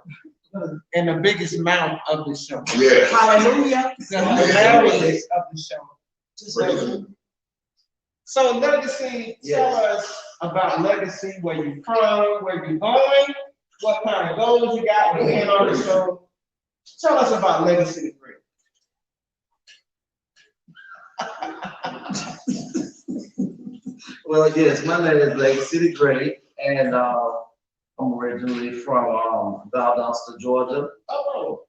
and the biggest mouth of the show. Yeah. Hallelujah. The hilarious of the show. So, Legacy, tell us about Legacy, where you're from, where you're going, what kind of goals you got with being on the show. Tell us about Legacy the Great. Well, yes, my name is Legacy the Great, and I'm originally from Valdosta, Georgia. Oh.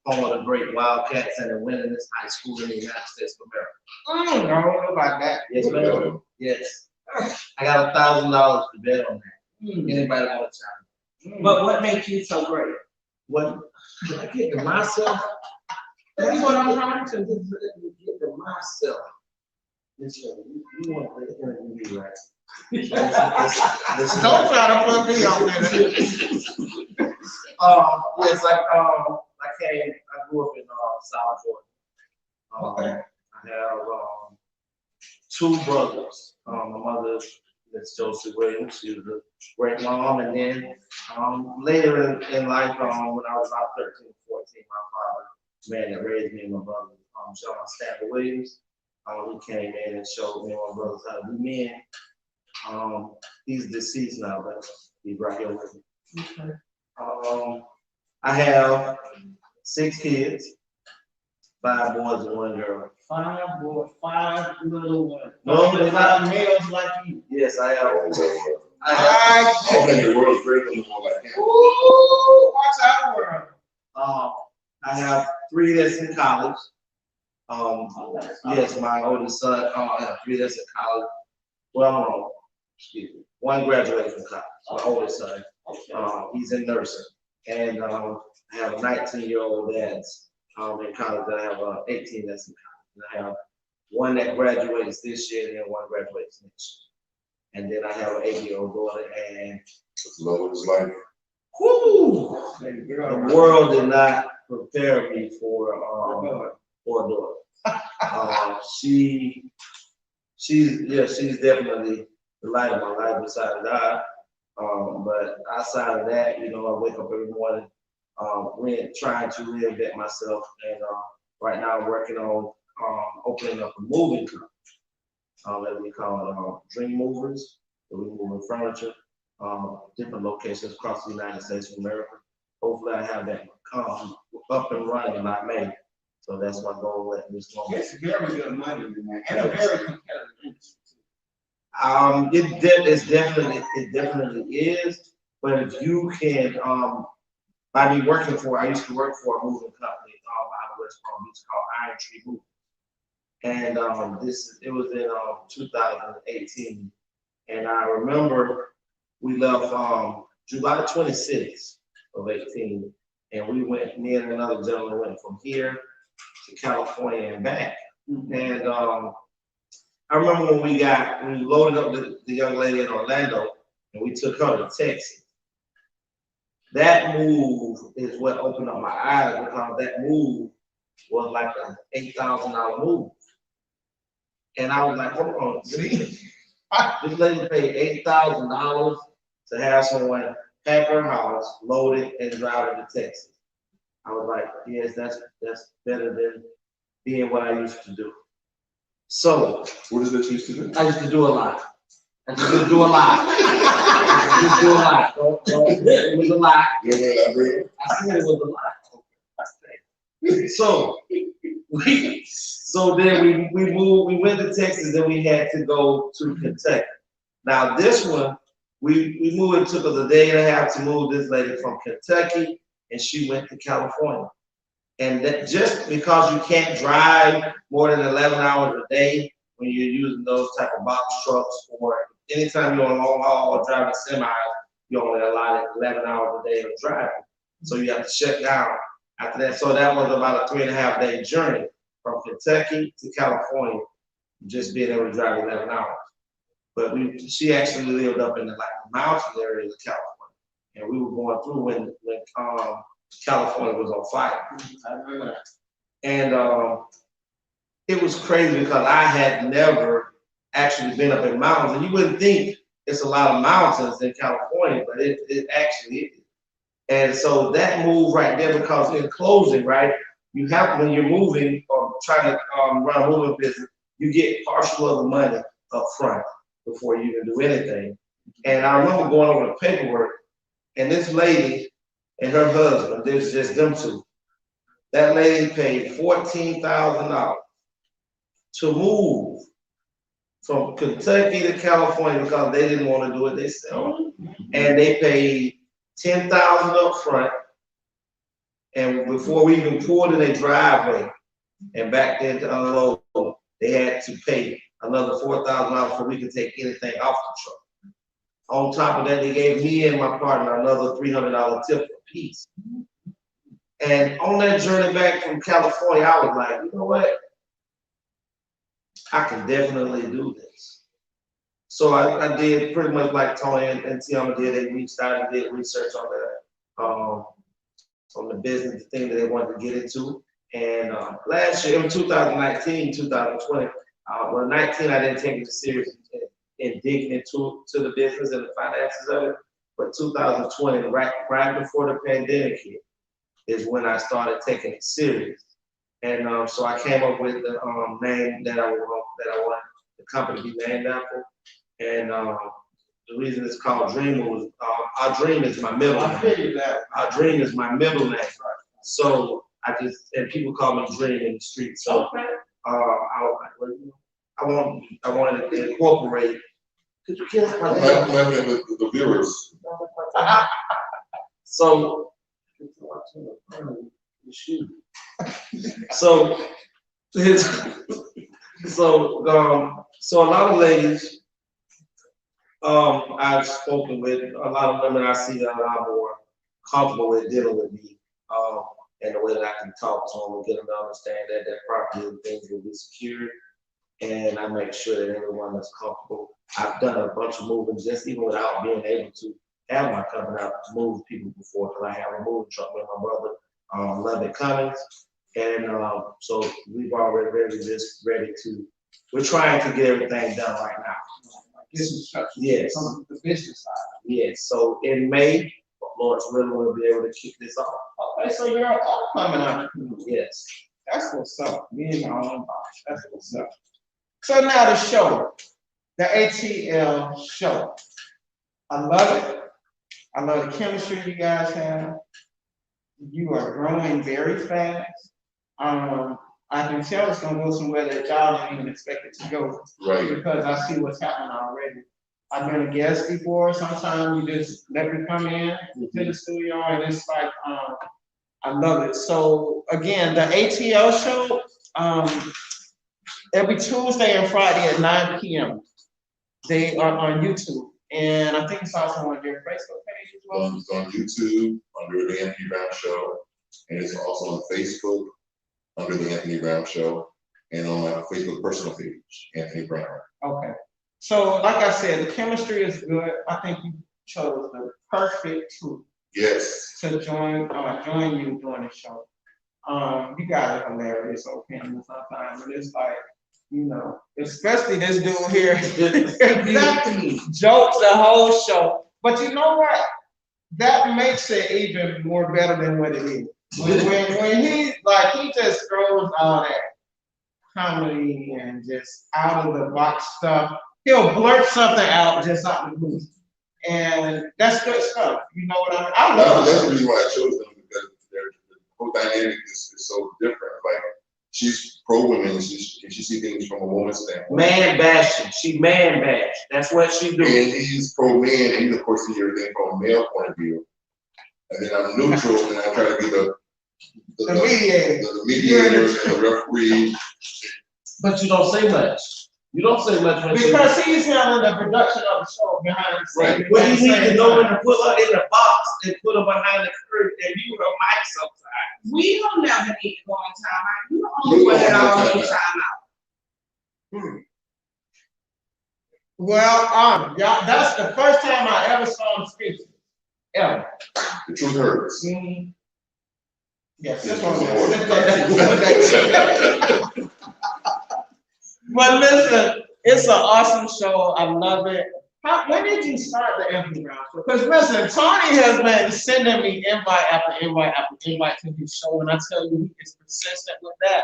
Home of the great Wildcats and the winningest high school in the United States of America. I don't know about that. Yes, ma'am. Yes. I got $1,000 to bet on that. Anybody want to chime in? But what makes you so great? What I get to myself? That's what I'm trying to do. Get to myself. Listen, you want to interview me, right? Listen, Don't try to put me on there. Yes, I grew up in South Georgia. I have two brothers. My mother, Miss Josie Williams, she was a great mom, and then later in life, when I was about 13, 14, my father, the man that raised me and my brother, John Stanley Williams, he came in and showed me and my brothers how to be men. He's deceased now, but he's right here with me. Okay. I have 6 kids, 5 boys and 1 girl. 5 boys, 5 little ones. No, they're not. 5 males like you. Yes, I have. I think the world's great on like that. Ooh, watch out, world. I have 3 that's in college. Yes, my oldest son, I have 3 that's in college. Well, excuse me, 1 graduated from college, my oldest son. He's in nursing. And I have a 19-year-old that's in college, and I have 18 that's in college. And I have 1 that graduates this year, and then 1 graduates next year. And then I have an 8-year-old daughter, and Love is like. whoo, the world did not prepare me for a daughter. She's definitely the light of my life beside God. But outside of that, I wake up every morning, trying to reinvent myself. And right now I'm working on opening up a moving company that we call Dream Movers. So we move furniture, different locations across the United States of America. Hopefully I have that up and running by May. So that's my goal at this moment. It's very good money in that, and a very competitive industry. It definitely is. But if you can, I used to work for a moving company out of West Palm Beach called Iron Tree Moving. And it was in 2018. And I remember we left July 26th of 18. And me and another gentleman went from here to California and back. And I remember when we loaded up the young lady in Orlando and we took her to Texas. That move is what opened up my eyes, because that move was like an $8,000 move. And I was like, hold on, this lady paid $8,000 to have someone pack her house, load it, and drive it to Texas. I was like, yes, that's better than being what I used to do. So, What is that you used to do? I used to do a lot. It was a lot. It was a lot. I said it was a lot. So then we moved, we went to Texas, then we had to go to Kentucky. Now this one, we moved, it took us a day and a half to move this lady from Kentucky, and she went to California. And that just because you can't drive more than 11 hours a day when you're using those type of box trucks or anytime you're on long haul or driving semis, you're only allotted 11 hours a day of driving. So you have to shut down after that. So that was about a 3.5 day journey from Kentucky to California, just being able to drive 11 hours. But she actually lived up in the mountain areas of California, and we were going through when California was on fire. I remember that. And it was crazy because I had never actually been up in mountains, and you wouldn't think it's a lot of mountains in California, but it actually is. And so that move right there, because in closing, right, you have, when you're moving or trying to run a moving business, you get partial of the money up front before you even do anything. And I remember going over the paperwork, and this lady and her husband, there's just them two. That lady paid $14,000 to move from Kentucky to California because they didn't want to do it themselves. And they paid $10,000 up front. And before we even pulled in a driveway and back then to unload, they had to pay another $4,000 before we could take anything off the truck. On top of that, they gave me and my partner another $300 tip apiece. And on that journey back from California, I was like, you know what? I can definitely do this. So I did pretty much like Tony and TeAma did. They reached out and did research on the business, the thing that they wanted to get into. And last year, in 2019, 2020, well, 19, I didn't take it serious in digging into the business and the finances of it. But 2020, right before the pandemic hit, is when I started taking it serious. And so I came up with the name that I want the company to be named after. And the reason it's called Dreamer was our dream is my middle name. I figured that. Our dream is my middle name. So and people call me Dream in the street. So Okay. I wanted to incorporate. Could you kill my I'm name? laughing at the viewers. So so a lot of ladies I've spoken with, a lot of women I see that are a lot more comfortable with dealing with me, and the way that I can talk to them and get them to understand that their property and things will be secured, and I make sure that everyone is comfortable. I've done a bunch of movings just even without being able to have my company. I've moved people before because I have a moving truck with my brother, London Cummings, and so we've already ready to. We're trying to get everything done right now. Business structure. Yes. From the business side. Yes. So in May, Lawrence really will be able to kick this off. Okay, so you're an upcoming entrepreneur. Yes. That's what's up. Me and my own boss. That's what's up. So now the show, the A.T.L. show. I love it. I love the chemistry you guys have. You are growing very fast. I can tell it's gonna go somewhere that y'all didn't even expect it to go. Right. Because I see what's happening already. I've been a guest before. Sometimes you just let me come in to the studio, and it's like, I love it. So again, the A.T.L. show, every Tuesday and Friday at 9 p.m. They are on YouTube, and I think it's also on their Facebook page as well. It's on YouTube under The Anthony Brown Show, and it's also on Facebook under The Anthony Brown Show, and on my Facebook personal page, Anthony Brown. Okay. So, like I said, the chemistry is good. I think you chose the perfect tool. Yes. To join you during the show. You guys are hilarious, opinion sometimes, but it's like, you know, especially this dude here. Exactly. Jokes the whole show. But you know what? That makes it even more better than what it is. When he just throws all that comedy and just out of the box stuff, he'll blurt something out just out the blue. And that's good stuff. You know what I mean? I love That's it. the reason why I chose them, because the whole dynamic is so different. Like, she's pro women, and she sees things from a woman's standpoint. Man bashing. She man bash. That's what she do. And he's pro man, and he of course sees everything from a male point of view. And then I'm neutral, and I try to be the mediator and the referee. But you don't say much. You don't say much when because he's handling the production of the show behind the scenes. Right. Well, you need to know when to put her in the box and put her behind the curtain and mute her mic sometimes. We don't never need to go in timeout. You the only one that all need timeout. Well, y'all, that's the first time I ever saw him speak. Ever. The truth hurts. Mm-hmm. Yes, Yes, that's Lord. one. But listen, it's an awesome show. I love it. When did you start the Anthony Brown Show? Because listen, Tony has been sending me invite after invite after invite to his show, and I tell you, he is persistent with that.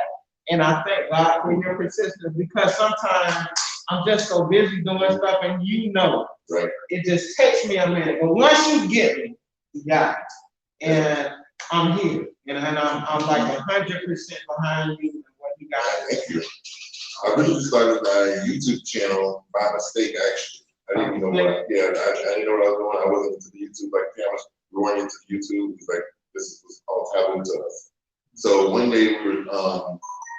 And I thank God for your persistence, because sometimes I'm just so busy doing stuff, and Right. it just takes me a minute. But once you get me, you got it. And I'm here, and I'm like 100% behind you and what you got. Thank you. I originally started my YouTube channel by mistake, actually. I didn't even know what I didn't know what I was doing. I wasn't into the YouTube, like I was growing into the YouTube. It was like, this was all taboo to us. So one day we were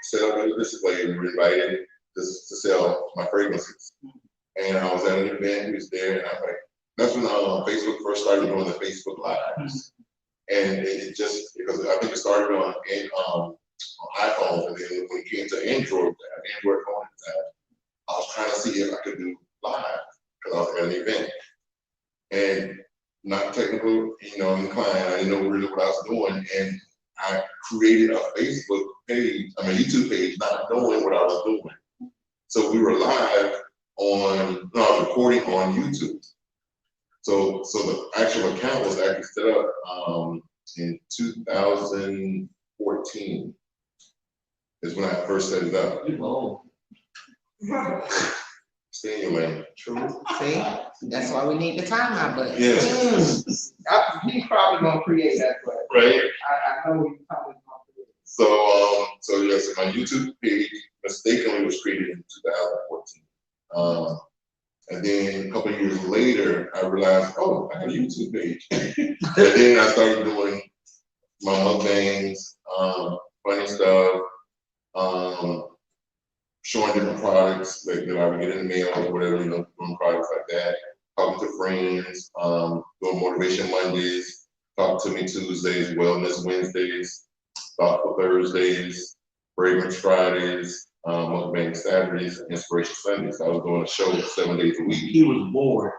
set up at a display, and we were invited to sell my fragrances. And I was at an event, he was there, and I was like, that's when Facebook first started doing the Facebook Lives. And it just, because I think it started on iPhones, and then when it came to Android phone at the time, I was trying to see if I could do live, because I was at an event. And not technical, inclined, I didn't know really what I was doing, and I created a Facebook page, YouTube page, not knowing what I was doing. So we were live recording on YouTube. So the actual account was actually set up in 2014 is when I first set it up. Stay in your lane. True. See, that's why we need the timeout button. Yes. He's probably gonna create that for us. Right. I know he's probably gonna create it. So yes, my YouTube page mistakenly was created in 2014. And then a couple of years later, I realized, oh, I have a YouTube page. And then I started doing my mukbangs, funny stuff, showing different products that I would get in the mail or whatever, doing products like that, talking to friends, doing Motivation Mondays, Talk to Me Tuesdays, Wellness Wednesdays, Thoughtful Thursdays, Fragrance Fridays, Mukbang Saturdays, Inspiration Sundays. I was doing a show 7 days a week. He was bored.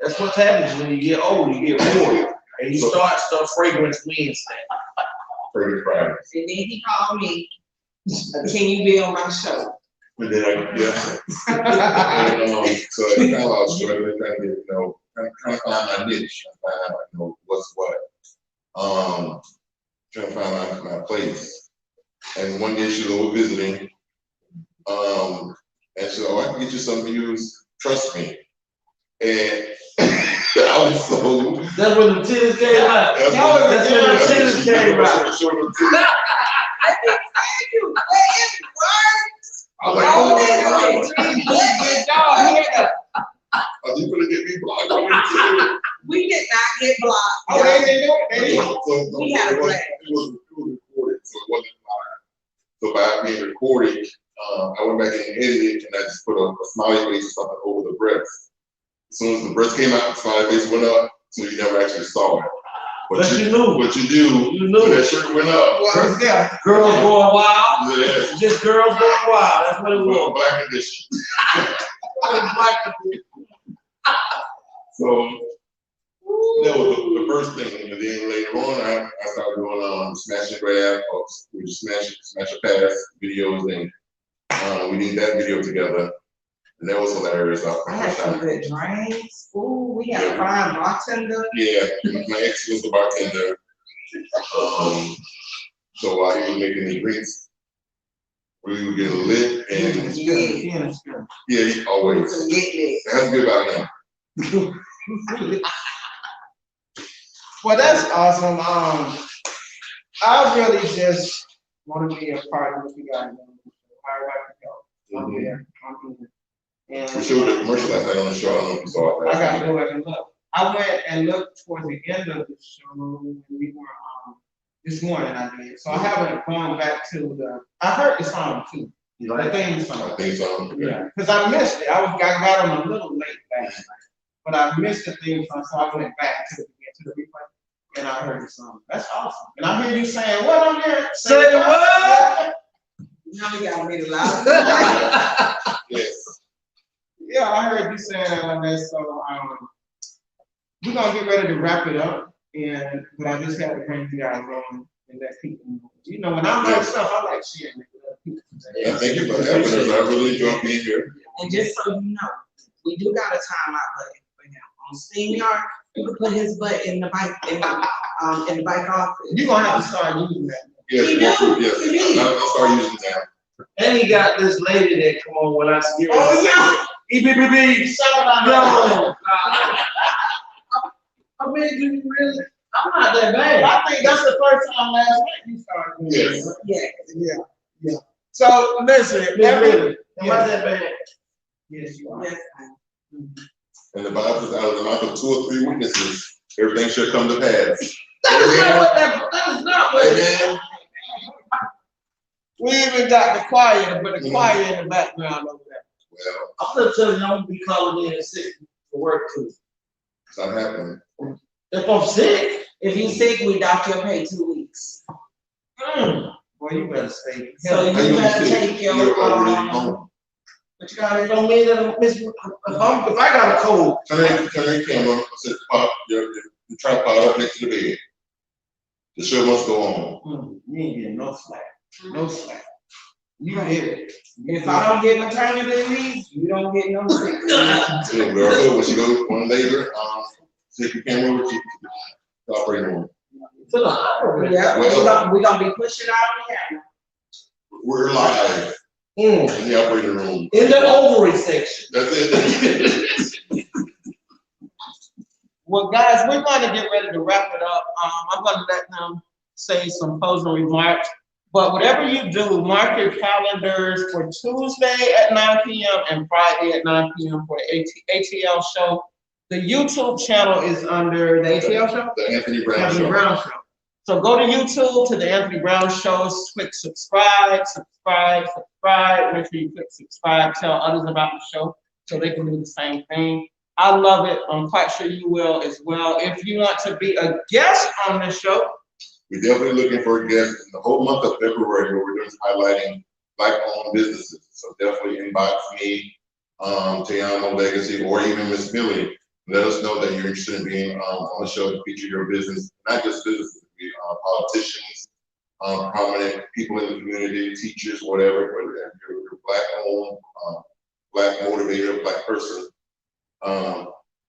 That's what happens when you get old, you get bored. And you start stuff Fragrance Wednesday. Fragrance Fridays. And then he called me, can you be on my show? And then and, so at the time I was struggling, trying to get, trying to find my niche, trying to find out, what's what. Trying to find my place. And one day she was over visiting, and she said, oh, I can get you some views, trust me. And I was so. That's when the tennis came out. That's when the tennis came out. I didn't tell you, but it works. I was like, Oh, good job. are you gonna get me blocked? We did not get blocked. Oh, they didn't do it. They didn't. We had a plan. It was recorded, so it wasn't live. So by being recorded, I went back and edited, and I just put a smiley face or something over the breast. As soon as the breast came out, the smiley face went up, so you never actually saw it. But you knew. What you do, You knew. that shirt went up. Well, yeah. Girls going wild. Yeah. Just girls going wild. That's what it was. Black edition. So that was the first thing, and then later on, I started doing smash and grab, we just smash and pass videos, and we did that video together, and that was hilarious. I had some good drinks. Ooh, we had a fine bartender. Yeah, my ex was the bartender. So while he was making the drinks, we would get lit, and yeah, he always. That's good about him. Well, that's awesome. I really just want to be a part of what you guys do. Everybody can go. I'm here. And We showed the commercial last night on the show. I don't know if you saw it. I got to go back and look. I went and looked towards the end of the show when we were this morning. I did. So I haven't gone back to I heard the song too. You like The theme song. I think so. Yeah, because I missed it. I got on a little late last night, but I missed the theme song, so I went back to the replay, and I heard the song. That's awesome. And I hear you saying, what on there? Say what? Now we gotta make it loud. Yes. Yeah, I heard you saying that on there, so we're gonna get ready to wrap it up, but I just had to bring you guys on and let people know. You know, when I learn stuff, I like sharing it with other people. Yeah, thank you for having us. I really enjoyed being here. And just so you know, we do got a timeout button for him. On StreamYard, you can put his butt in the bike, in the bike office. You're gonna have to start using that. Yes, He yes, do. yes. He do. I'll start using that. And he got this lady that come on when I see her. Oh, yeah. EBBB. No. I mean, you really, I'm not that bad. I think that's the first time last night you started doing Yes. it. Yeah. So listen, Really, am I yes, that bad? yes, you are. Yes, And the Bible says, out of the mouth of 2 or 3 witnesses, everything shall come to pass. That is not what that is not what. Amen. We even got the choir, but the choir in the background over there. Well, I'm gonna tell you, I'm gonna be calling in sick for work too. it's not happening. If I'm sick, if you sick, we dock your pay 2 weeks. Boy, you better stay. So How you you better sick? take your, You're already home. but you gotta don't mean that if I got a cold. Turn your camera, set your tripod up next to the bed. The show must go on. You ain't getting no slack. No slack. You get it. if I don't get maternity leave, you don't get no sick. So, girl, when she goes one later, take your camera over to the operating room. To the operator. Yeah, Well- we gonna be pushing out the camera. We're live in the operating room. In the ovary section. That's it. Well, guys, we're going to get ready to wrap it up. I'm going to let them say some closing remarks. But whatever you do, mark your calendars for Tuesday at 9 p.m. and Friday at 9 p.m. for the A.T.L show. The YouTube channel is under the A.T.L show? The Anthony Brown Anthony Show. Brown Show. So go to YouTube to the Anthony Brown Show, click subscribe. Make sure you click subscribe, tell others about the show so they can do the same thing. I love it. I'm quite sure you will as well. If you want to be a guest on the show, We're definitely looking for guests in the whole month of February where we're doing highlighting Black-owned businesses. So definitely inbox me, TeAma Legacy, or even Miss Millie. Let us know that you're interested in being on the show to feature your business, not just businesses, politicians, prominent people in the community, teachers, whatever, whether you're Black-owned, Black motivated, Black person.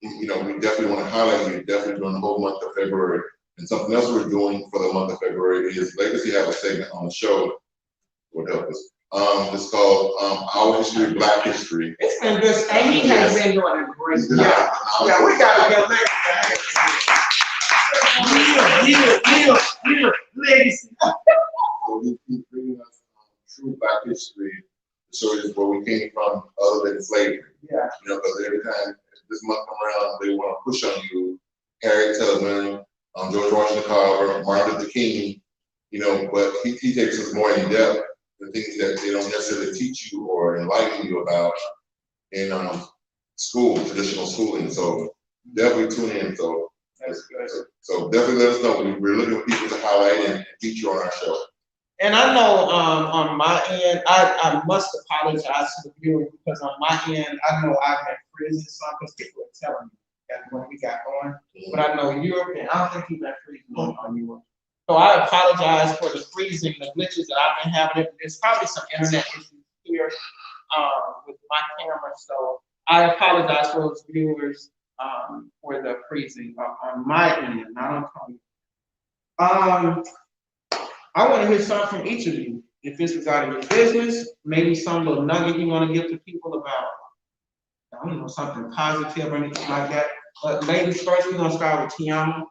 You know, we definitely want to highlight you, definitely during the whole month of February. And something else we're doing for the month of February is Legacy have a segment on the show. Would help us. It's called Our History, Black History. it's been good. Amy has been doing a great job. Yeah, we got to get Legacy. Yeah, legacy. So we keep bringing us true Black history to show us where we came from other than slavery. Yeah. You know, because every time this month come around, they want to push on you, Harriet Tubman, George Washington Carver, Martin Luther King, you know, but he takes us more in depth, the things that they don't necessarily teach you or enlighten you about in school, traditional schooling. So definitely tune in. So That's good. so definitely let us know. We're looking for people to highlight and feature on our show. And I know on my end, I must apologize to the viewers because on my end, I know I've been freezing some because people are telling me that when we got going. But I know Europe, and I don't think you've been freezing on Europe. So I apologize for the freezing, the glitches that I've been having. There's probably some internet issues here with my camera. So I apologize for those viewers for the freezing on my end, not on Tony. I want to hear something from each of you. If it's regarding your business, maybe some little nugget you want to give to people about, I don't know, something positive or anything like that. But ladies first, we're going to start with TeAma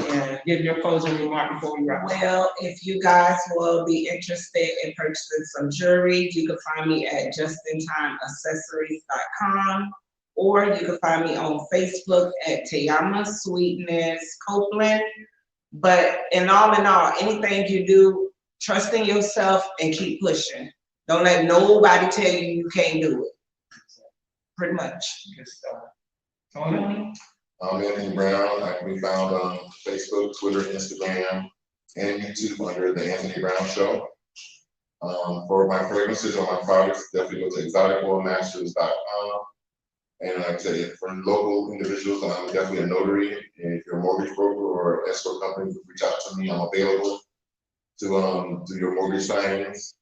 and give your closing remark before we wrap up. Well, if you guys will be interested in purchasing some jewelry, you can find me at justintimeaccessories.com, or you can find me on Facebook at TeAma Copeland. But in all, anything you do, trust in yourself and keep pushing. Don't let nobody tell you you can't do it. Pretty much. Good stuff. Tony? I'm Anthony Brown. I can be found on Facebook, Twitter, Instagram, and YouTube under The Anthony Brown Show. For my fragrances or my products, definitely go to exoticoilmasters.com. And like I said, for local individuals, I'm definitely a notary. And if you're a mortgage broker or escrow company, reach out to me. I'm available to do your mortgage signings.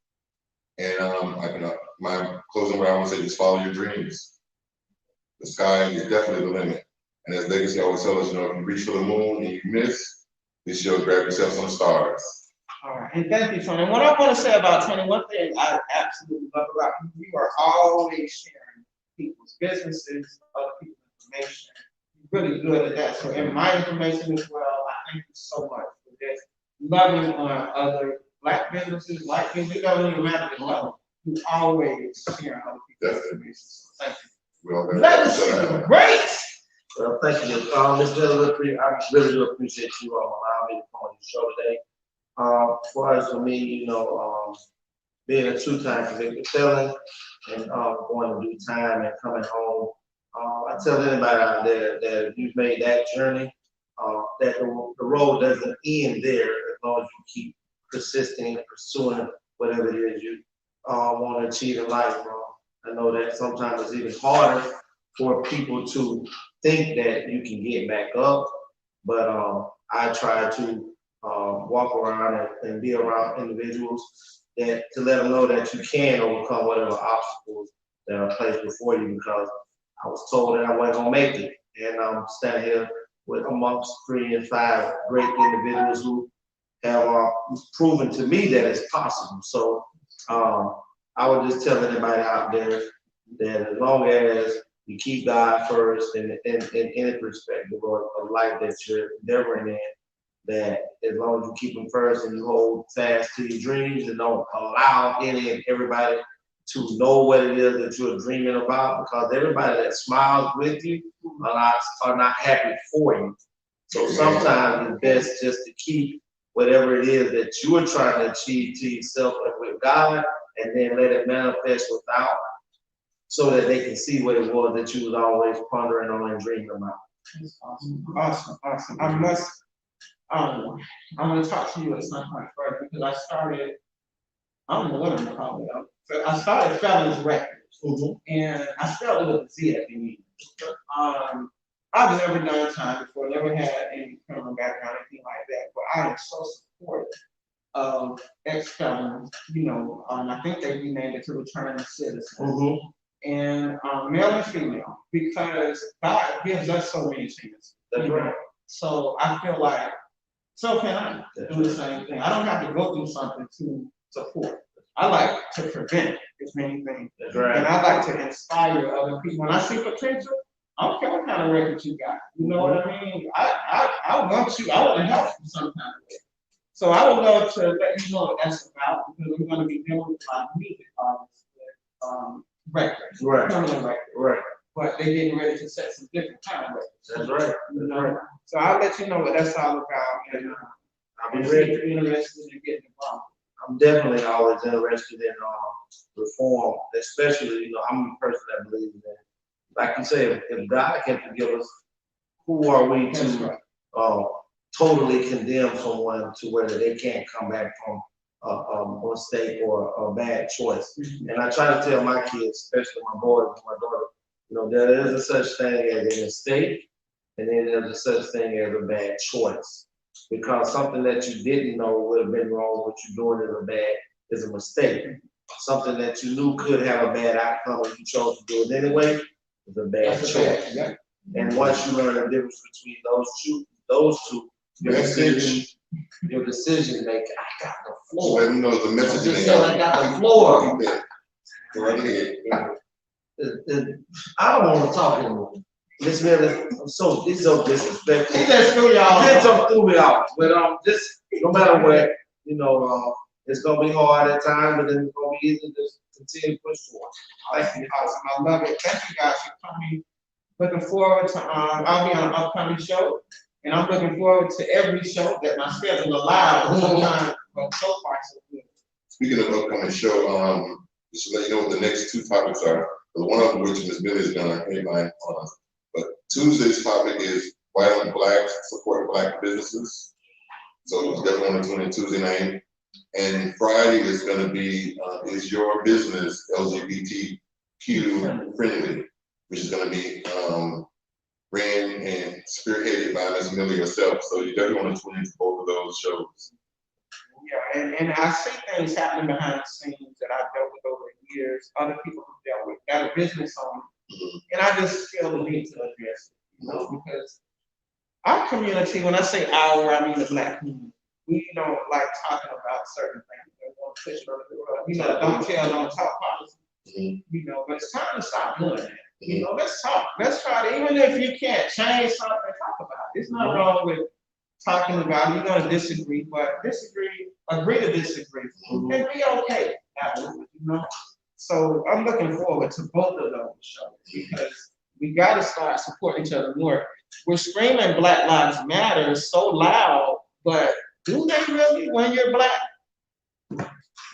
And I can my closing word I would say, just follow your dreams. The sky is definitely the limit. And as Legacy always tells us, you know, if you reach for the moon and you miss, this year grab yourself some stars. All right, and thank you, Tony. And what I want to say about Tony, one thing I absolutely love about you, you are always sharing people's businesses, other people's information. You're really good at that. So in my information as well, I thank you so much for this. Loving on other Black businesses, Black businesses, it doesn't even matter the color. You always share other people's information. So thank you. Legacy, great. Well, thank you. Ms. Miller, I really do appreciate you allowing me to come on your show today. As far as for me, you know, being a two-time convicted felon and going to do time and coming home, I tell anybody out there that if you've made that journey, that the road doesn't end there as long as you keep persisting and pursuing whatever it is you want to achieve in life. I know that sometimes it's even harder for people to think that you can get back up, but I try to walk around and be around individuals that to let them know that you can overcome whatever obstacles that are placed before you, because I was told that I wasn't gonna make it, and I'm standing here with amongst 3 and 5 great individuals who have proven to me that it's possible. So I would just tell anybody out there that as long as you keep God first in any perspective of life that you're endeavoring in, that as long as you keep Him first and you hold fast to your dreams and don't allow any and everybody to know what it is that you're dreaming about, because everybody that smiles with you are not happy for you. So sometimes it's best just to keep whatever it is that you are trying to achieve to yourself with God, and then let it manifest without, so that they can see what it was that you was always pondering on and dreaming about. Awesome. I'm going to talk to you at some point further, because I started, I don't know what I'm going to call it. I started Felons Records, and I started with a Z at the beginning. I've never done time before, never had any criminal background, anything like that, but I am so supportive of ex-felons. You know, I think they renamed it to returning citizens. And male and female, because God gives us so many chances. That's right. So I feel like, so can I do the same thing? I don't have to go through something to support. I like to prevent as many things. That's right. And I like to inspire other people. When I see potential, I don't care what kind of record you got. You know what I mean? I want you, I want to help you some kind of way. So I would love to let you know what that's about, because we're going to be dealing with a lot of music artists with records, criminal records. Right. But they're getting ready to set some different kind of records. That's right. You know? So I'll let you know what that's all about, and I'll be ready. if you're interested in getting involved. I'm definitely always interested in reform, especially, you know, I'm a person that believes that, like you say, if God can forgive us, who are we to totally condemn someone to where they can't come back from a mistake or a bad choice? And I try to tell my kids, especially my boys and my daughter, you know, there is a such thing as a mistake, and then there's a such thing as a bad choice. Because something that you didn't know would have been wrong, what you're doing is a mistake. Something that you knew could have a bad outcome and you chose to do it anyway is a bad choice. Yeah. And once you learn the difference between those two, your decision making, I got the floor. So let me know the message. I got the floor. Go right ahead. I don't want to talk anymore. Miss Miller, this is so disrespectful. He just threw y'all. Threw me out. But just no matter what, you know, it's gonna be hard at times, but then it's gonna be easy to just continue to push forward. Thank you, awesome. I love it. Thank you guys for coming. Looking forward to I'll be on an upcoming show, and I'm looking forward to every show that my schedule allows. Sometimes, but so far so good. Speaking of upcoming show, just to let you know what the next two topics are. One of which Ms. Millie is gonna headline on us. But Tuesday's topic is White on Black, support Black businesses. So you definitely want to tune in Tuesday night. And Friday is gonna be, is your business LGBTQ friendly, which is gonna be ran and spearheaded by Ms. Millie herself. So you definitely want to tune into both of those shows. Yeah, and I see things happening behind the scenes that I've dealt with over the years, other people who dealt with, got a business on, and I just feel the need to address it, you know, because our community, when I say our, I mean the Black community, we don't like talking about certain things. We want to push it on the door. You know, don't tell, don't talk policy. You know, but it's time to stop doing that. You know, let's talk. Let's try to, even if you can't change something, talk about it. It's not wrong with talking about it. You're gonna disagree, but agree to disagree, and be okay. You know. So I'm looking forward to both of those shows because we got to start supporting each other more. We're screaming Black Lives Matter so loud, but do they really when you're Black?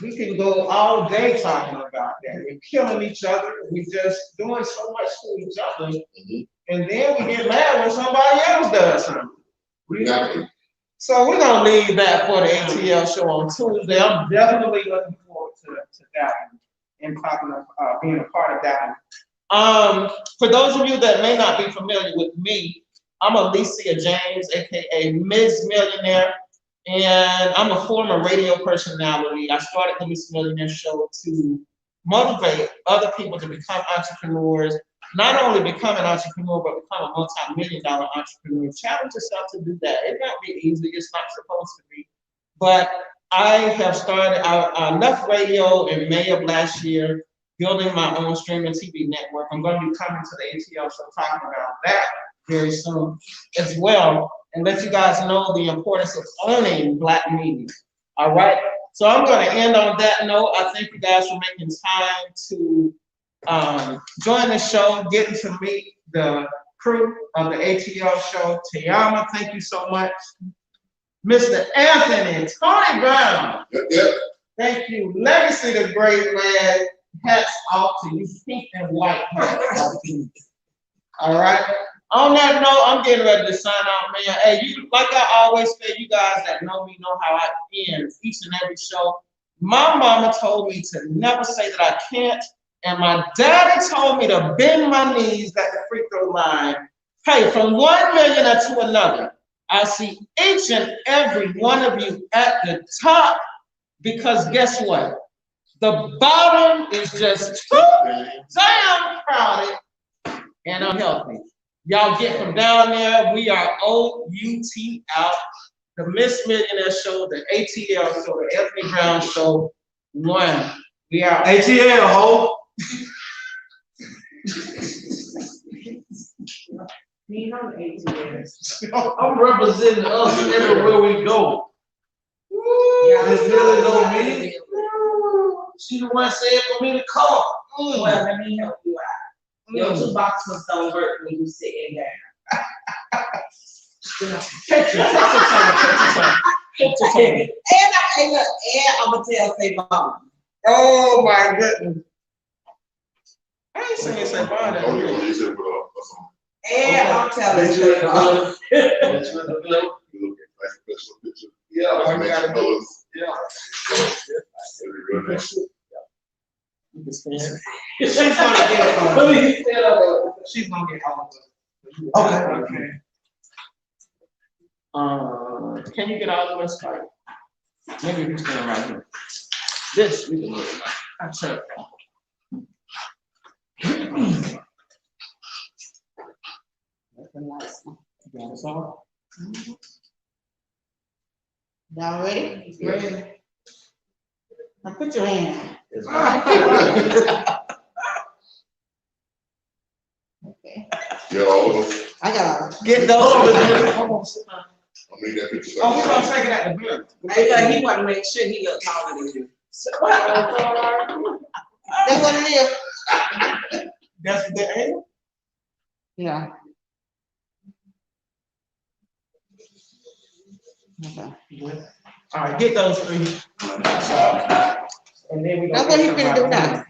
We can go all day talking about that. We're killing each other. We're just doing so much to each other. And then we get mad when somebody else does something. Exactly. So we're going to leave that for the A.T.L show on Tuesday. I'm definitely looking forward to that one and being a part of that one. For those of you that may not be familiar with me, I'm Alicia James, aka Ms. Millionaire. And I'm a former radio personality. I started the Miss Millionaire show to motivate other people to become entrepreneurs, not only become an entrepreneur, but become a multi-million-dollar entrepreneur. Challenge yourself to do that. It won't be easy. It's not supposed to be. But I have started, I left radio in May of last year, building my own streaming TV network. I'm going to be coming to the A.T.L show talking about that very soon as well, and let you guys know the importance of owning Black media. All right, so I'm going to end on that note. I thank you guys for making time to join the show, getting to meet the crew of the A.T.L show. TeAma, thank you so much. Mr. Anthony, Tony Brown. Yep. Thank you. Legacy the Great Man. Hats off to you, pink and white hats off to you. All right. On that note, I'm getting ready to sign out, man. Hey, you, like I always say, you guys that know me know how I end each and every show. My mama told me to never say that I can't, and my daddy told me to bend my knees at the free throw line. Hey, from one millionaire to another, I see each and every one of you at the top, because guess what? The bottom is just too damn crowded and unhealthy. Y'all get from down there. We are O-U-T the Miss Millionaire Show, the A.T.L show, the Anthony Brown Show. One. We are A.T.L, ho. I'm representing us everywhere we go. Miss Millie know me. She the one said for me to come. Well, let me help you out. Your two boxes don't work when you sitting down. Take your time. And I'm gonna tell say mom. Oh my goodness. I ain't saying say bond. And I'm telling you. Yeah, I gotta do it. yeah. She's gonna get all of it. Okay. Can you get all of us right? Maybe we can stand right here. This we can look like. That's it. That's all. Y'all ready? Ready. Now put your hand. Okay. Yeah, all of us. I got Get those. I'll make that picture. Oh, we're gonna take it at the building. Hey, look, he want to make sure he look taller than you. That's what it is. That's the angle. Yeah. Okay. All right, get those three. And then we That's gonna. what he finna do now.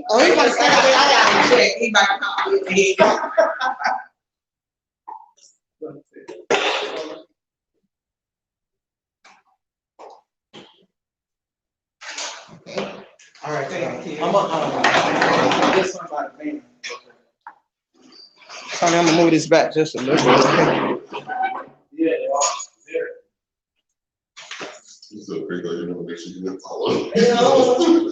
Oh, he wanna start with I Check, he about to come with me. All right, Thank you. I'm gonna, get somebody, man. Tony, I'm gonna move this back just a little bit. Yeah, they are. You so big, you know, make sure you look taller. You know?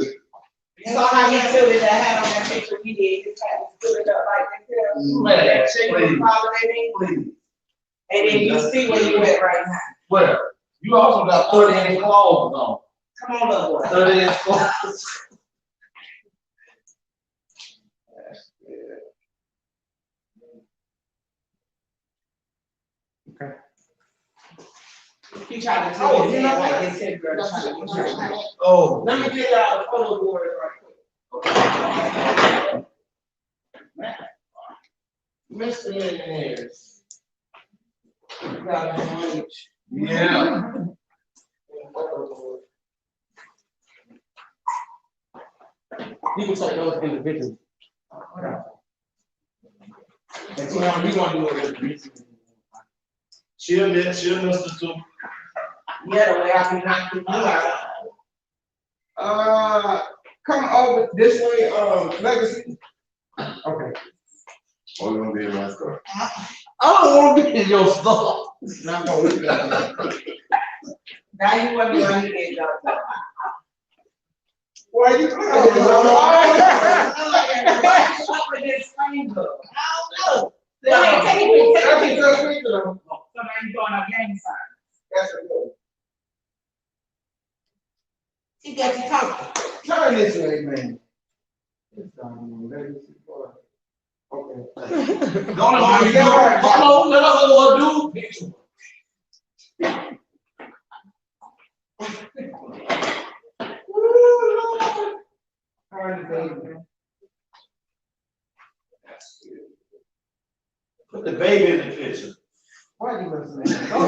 You saw how he tilted that hat on that picture we did, his hat was tilted up like this. Man, That shape was please. taller than me. Please. And then you see where you at right now. Well, you also got 30-inch claws on. Come on up, boy. 30-inch claws. He tried to Oh, tilt his you know head what? like his head girl. Oh. Let me get y'all the photo board right quick. Mr. Millionaires. Got one each. Yeah. You can take those individually. And so we gonna do it with She'll Mr. Two. Yeah, the way I can knock you out. Come over this way, Legacy. Okay. Oh, you gonna be in my car. I don't wanna be in your stuff. Not gonna look at it. Now you wonder why he didn't go. Why you playing? With his finger. don't know. Go ahead, take it. That's a good picture. So now you going up gang sign. That's a good. He got you talking. Turn this way, man. Okay. Don't let me hold on, let us know what do. Put the baby in the picture. Why you listening? Come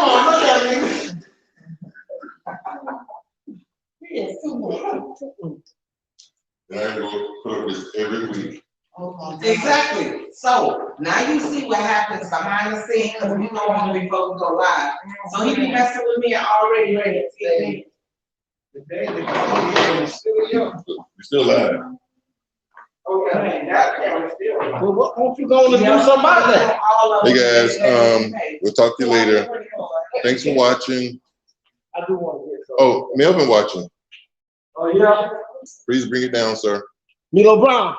on, look at me. He is too much. And I go put up this every week. Exactly. So now you see what happens behind the scenes, because we know when we folks go live. So he be messing with me and already ready to see me. The day they come here in the studio. You're still live. Okay, that camera still. Well, what won't you go and do something about that? Hey guys, we'll talk to you later. Thanks for watching. I do want to hear something. Oh, Melvin watching. Oh, yeah? Please bring it down, sir. Milo Brown.